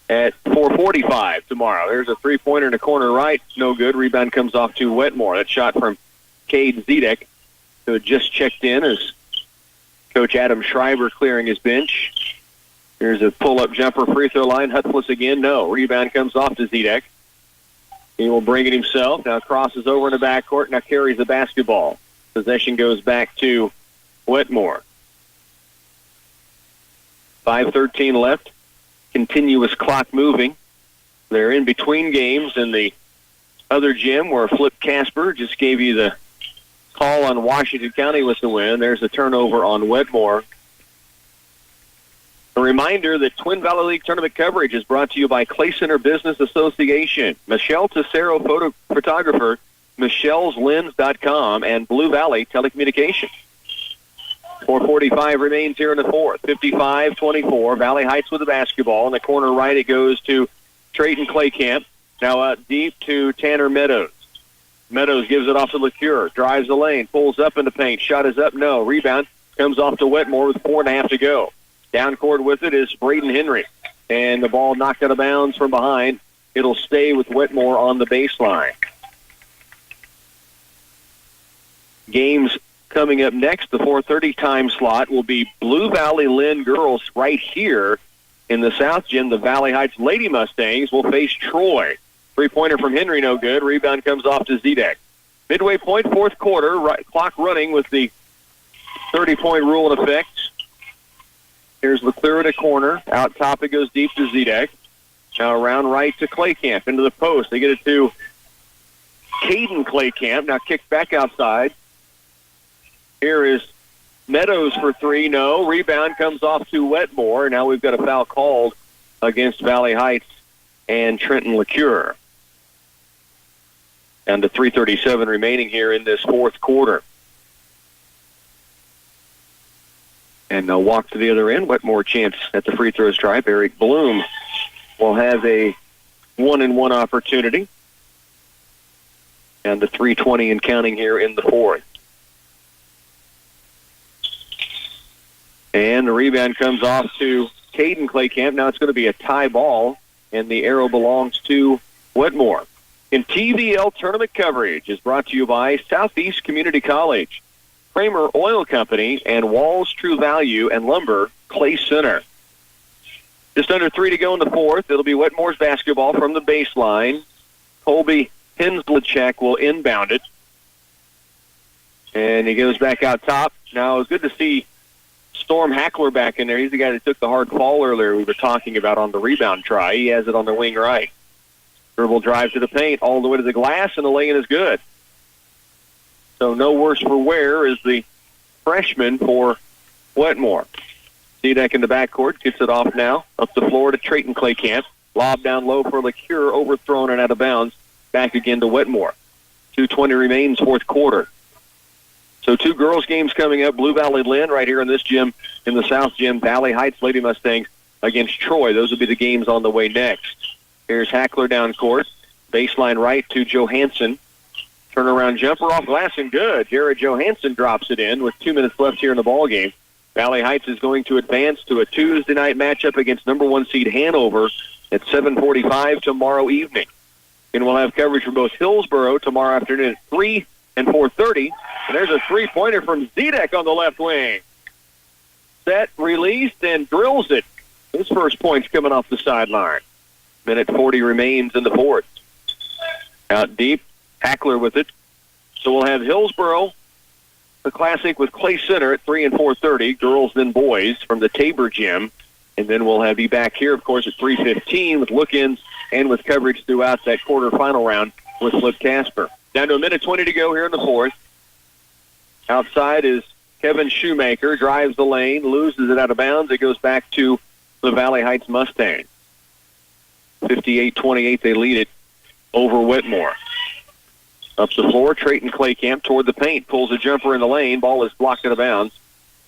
S1: at 4:45 tomorrow. There's a three-pointer in the corner right. No good. Rebound comes off to Wetmore. That shot from Cade Zedek, who had just checked in as Coach Adam Schreiber clearing his bench. Here's a pull-up jumper, free throw line. Hutchless again. No. Rebound comes off to Zedek. He will bring it himself. Now crosses over in the backcourt. Now carries the basketball. Possession goes back to Wetmore. 5:13 left. Continuous clock moving. They're in between games in the other gym where Flip Casper just gave you the call on Washington County with the win. There's a turnover on Wetmore. A reminder that Twin Valley League tournament coverage is brought to you by Clay Center Business Association, Michelle Tessero photographer, Michelle'sLens.com, and Blue Valley Telecommunications. 4:45 remains here in the fourth. 55-24. Valley Heights with the basketball. In the corner right, it goes to Trayton Claycamp. Now out deep to Tanner Meadows. Meadows gives it off to LeCure. Drives the lane. Pulls up in the paint. Shot is up. No. Rebound comes off to Wetmore with 4.5 to go. Down court with it is Braden Henry. And the ball knocked out of bounds from behind. It'll stay with Wetmore on the baseline. Games coming up next, the 4:30 time slot will be Blue Valley Lynn girls right here in the South Gym. The Valley Heights Lady Mustangs will face Troy. Three-pointer from Henry, no good. Rebound comes off to Zedek. Midway point, fourth quarter, clock running with the 30-point rule in effect. Here's LeClaire at a corner. Out top, it goes deep to Zedek. Now around right to Claycamp into the post. They get it to Caden Claycamp. Now kicked back outside. Here is Meadows for three. No. Rebound comes off to Wetmore. Now we've got a foul called against Valley Heights and Trenton LeCure. Down to 3:37 remaining here in this fourth quarter. And they'll walk to the other end. Wetmore chance at the free throw stripe. Eric Bloom will have a 1-and-1 opportunity. And the 3:20 and counting here in the fourth. And the rebound comes off to Caden Claycamp. Now it's going to be a tie ball, and the arrow belongs to Wetmore. In TVL tournament coverage is brought to you by Southeast Community College, Kramer Oil Company, and Walls True Value and Lumber Clay Center. Just under 3 to go in the fourth. It'll be Wetmore's basketball from the baseline. Colby Henslechek will inbound it. And he goes back out top. Now, it was good to see Storm Hackler back in there. He's the guy that took the hard fall earlier we were talking about on the rebound try. He has it on the wing right. Dribble drive to the paint, all the way to the glass, and the lay-in is good. So no worse for wear is the freshman for Wetmore. Zedek in the backcourt, gets it off now. Up the floor to Trayton Claycamp. Lob down low for LeCure, overthrown and out of bounds. Back again to Wetmore. 2:20 remains, fourth quarter. So 2 girls games coming up. Blue Valley Lynn right here in this gym, in the South Gym. Valley Heights Lady Mustangs against Troy. Those will be the games on the way next. Here's Hackler down court. Baseline right to Johansson. Turnaround jumper off glass and good. Jared Johansson drops it in with 2 minutes left here in the ball game. Valley Heights is going to advance to a Tuesday night matchup against number 1 seed Hanover at 7:45 tomorrow evening. And we'll have coverage for both Hillsboro tomorrow afternoon at 3 and 4:30. And there's a three-pointer from Zedek on the left wing. Set, released, and drills it. His first point's coming off the sideline. Minute 40 remains in the fourth. Out deep, Hackler with it. So we'll have Hillsboro, the Classic with Clay Center at 3 and 4:30. Girls, then boys from the Tabor Gym. And then we'll have you back here, of course, at 3:15 with look-ins and with coverage throughout that quarterfinal round with Flip Casper. Down to a minute 20 to go here in the fourth. Outside is Kevin Shoemaker, drives the lane, loses it out of bounds. It goes back to the Valley Heights Mustangs. 58-28, they lead it over Wetmore. Up the floor, Trayton Claycamp toward the paint, pulls a jumper in the lane. Ball is blocked out of bounds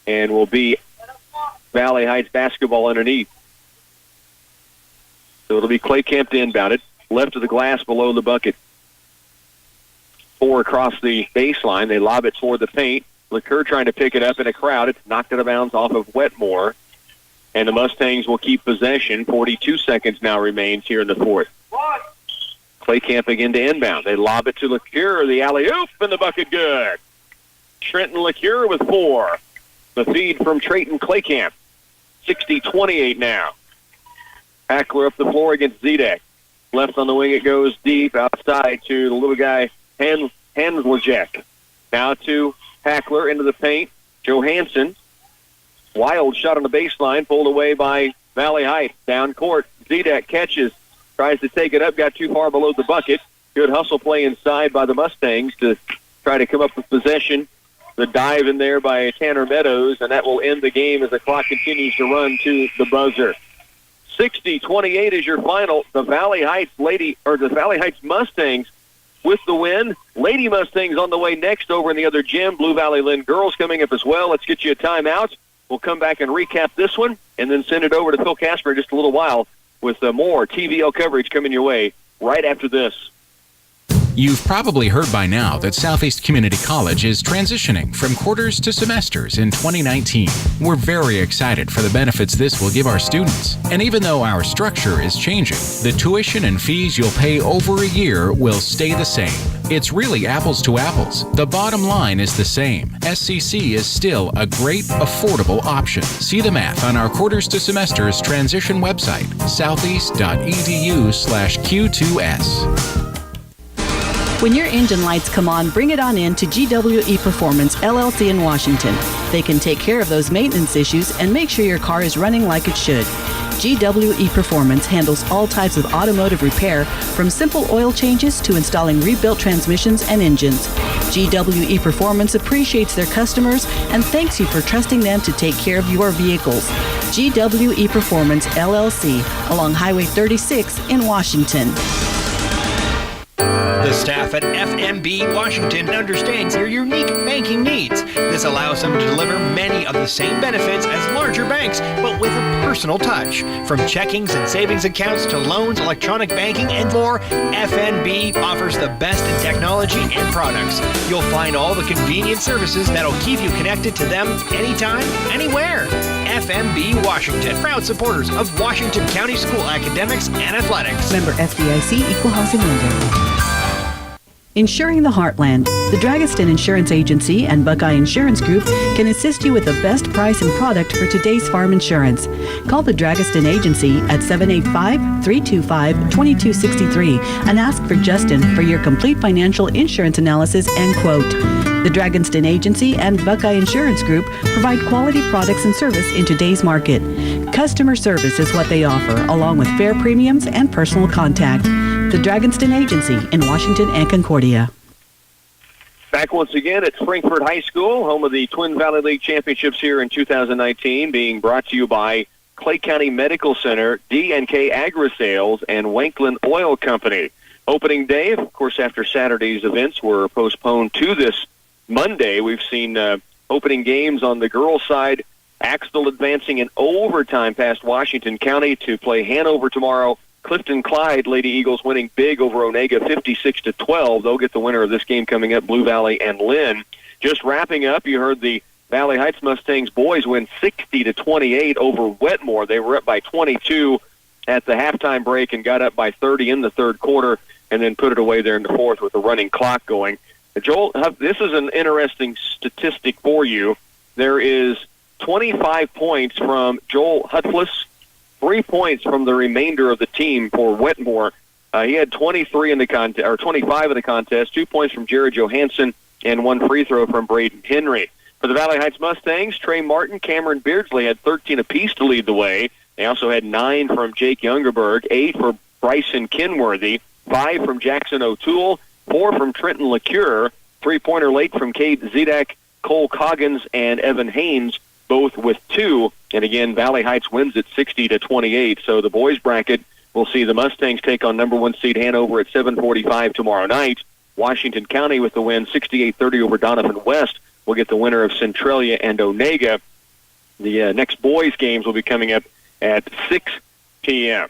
S1: and will be Valley Heights basketball underneath. So it'll be Claycamp to inbound it. Left of the glass below the bucket. 4 across the baseline. They lob it toward the paint. LeCure trying to pick it up in a crowd. It's knocked out of bounds off of Wetmore. And the Mustangs will keep possession. 42 seconds now remains here in the fourth. Claycamp again to inbound. They lob it to LeCure. The alley-oop and the bucket good. Trenton LeCure with 4. The feed from Trayton Claycamp. 60-28 now. Hackler up the floor against Zedek. Left on the wing it goes deep outside to the little guy Hanslejek. Now to Hackler into the paint. Johansson. Wild shot on the baseline, pulled away by Valley Heights. Down court, Zedek catches, tries to take it up, got too far below the bucket. Good hustle play inside by the Mustangs to try to come up with possession. The dive in there by Tanner Meadows, and that will end the game as the clock continues to run to the buzzer. 60-28 is your final. The Valley Heights Mustangs with the win. Lady Mustangs on the way next over in the other gym. Blue Valley Lynn girls coming up as well. Let's get you a timeout. We'll come back and recap this one and then send it over to Phil Casper in just a little while with more TVL coverage coming your way right after this.
S13: You've probably heard by now that Southeast Community College is transitioning from quarters to semesters in 2019. We're very excited for the benefits this will give our students. And even though our structure is changing, the tuition and fees you'll pay over a year will stay the same. It's really apples to apples. The bottom line is the same. SCC is still a great, affordable option. See the math on our quarters to semesters transition website, southeast.edu/Q2S.
S10: When your engine lights come on, bring it on in to GWE Performance LLC in Washington. They can take care of those maintenance issues and make sure your car is running like it should. GWE Performance handles all types of automotive repair, from simple oil changes to installing rebuilt transmissions and engines. GWE Performance appreciates their customers and thanks you for trusting them to take care of your vehicles. GWE Performance LLC, along Highway 36 in Washington.
S14: The The staff at FMB Washington understands your unique banking needs. This allows them to deliver many of the same benefits as larger banks, but with a personal touch. From checkings and savings accounts to loans, electronic banking, and more, FNB offers the best in technology and products. You'll find all the convenient services that'll keep you connected to them anytime, anywhere. FMB Washington, proud supporters of Washington County School academics and athletics.
S10: Member FDIC, Equal Housing Lender. Insuring the Heartland. The Dragaston Insurance Agency and Buckeye Insurance Group can assist you with the best price and product for today's farm insurance. Call the Dragaston Agency at 785-325-2263 and ask for Justin for your complete financial insurance analysis and quote. The Dragaston Agency and Buckeye Insurance Group provide quality products and service in today's market. Customer service is what they offer, along with fair premiums and personal contact. The Dragaston Agency in Washington and Concordia.
S1: Back once again at Frankfort High School, home of the Twin Valley League Championships here in 2019, being brought to you by Clay County Medical Center, D&K Agri-Sales, and Wanklin Oil Company. Opening day, of course, after Saturday's events were postponed to this Monday. We've seen opening games on the girls' side. Axtell advancing in overtime past Washington County to play Hanover tomorrow. Clifton Clyde Lady Eagles winning big over Onega 56-12. They'll get the winner of this game coming up, Blue Valley and Lynn. Just wrapping up, you heard the Valley Heights Mustangs boys win 60-28 over Wetmore. They were up by 22 at the halftime break and got up by 30 in the third quarter and then put it away there in the fourth with the running clock going. Joel, this is an interesting statistic for you. There is 25 points from Joel Hutflis, 3 points from the remainder of the team for Wetmore. He had 23 in the contest, or 25 in the contest, 2 points from Jared Johansson, and 1 free throw from Braden Henry. For the Valley Heights Mustangs, Trey Martin, Cameron Beardsley had 13 apiece to lead the way. They also had 9 from Jake Youngerberg, 8 for Bryson Kenworthy, 5 from Jackson O'Toole, 4 from Trenton LeCure, 3-pointer late from Cade Zedak, Cole Coggins, and Evan Haynes, both with 2. And again, Valley Heights wins it 60-28. So the boys bracket will see the Mustangs take on number 1 seed Hanover at 7:45 tomorrow night. Washington County with the win 68-30 over Doniphan West will get the winner of Centralia and Onega. The next boys games will be coming up at 6 p.m.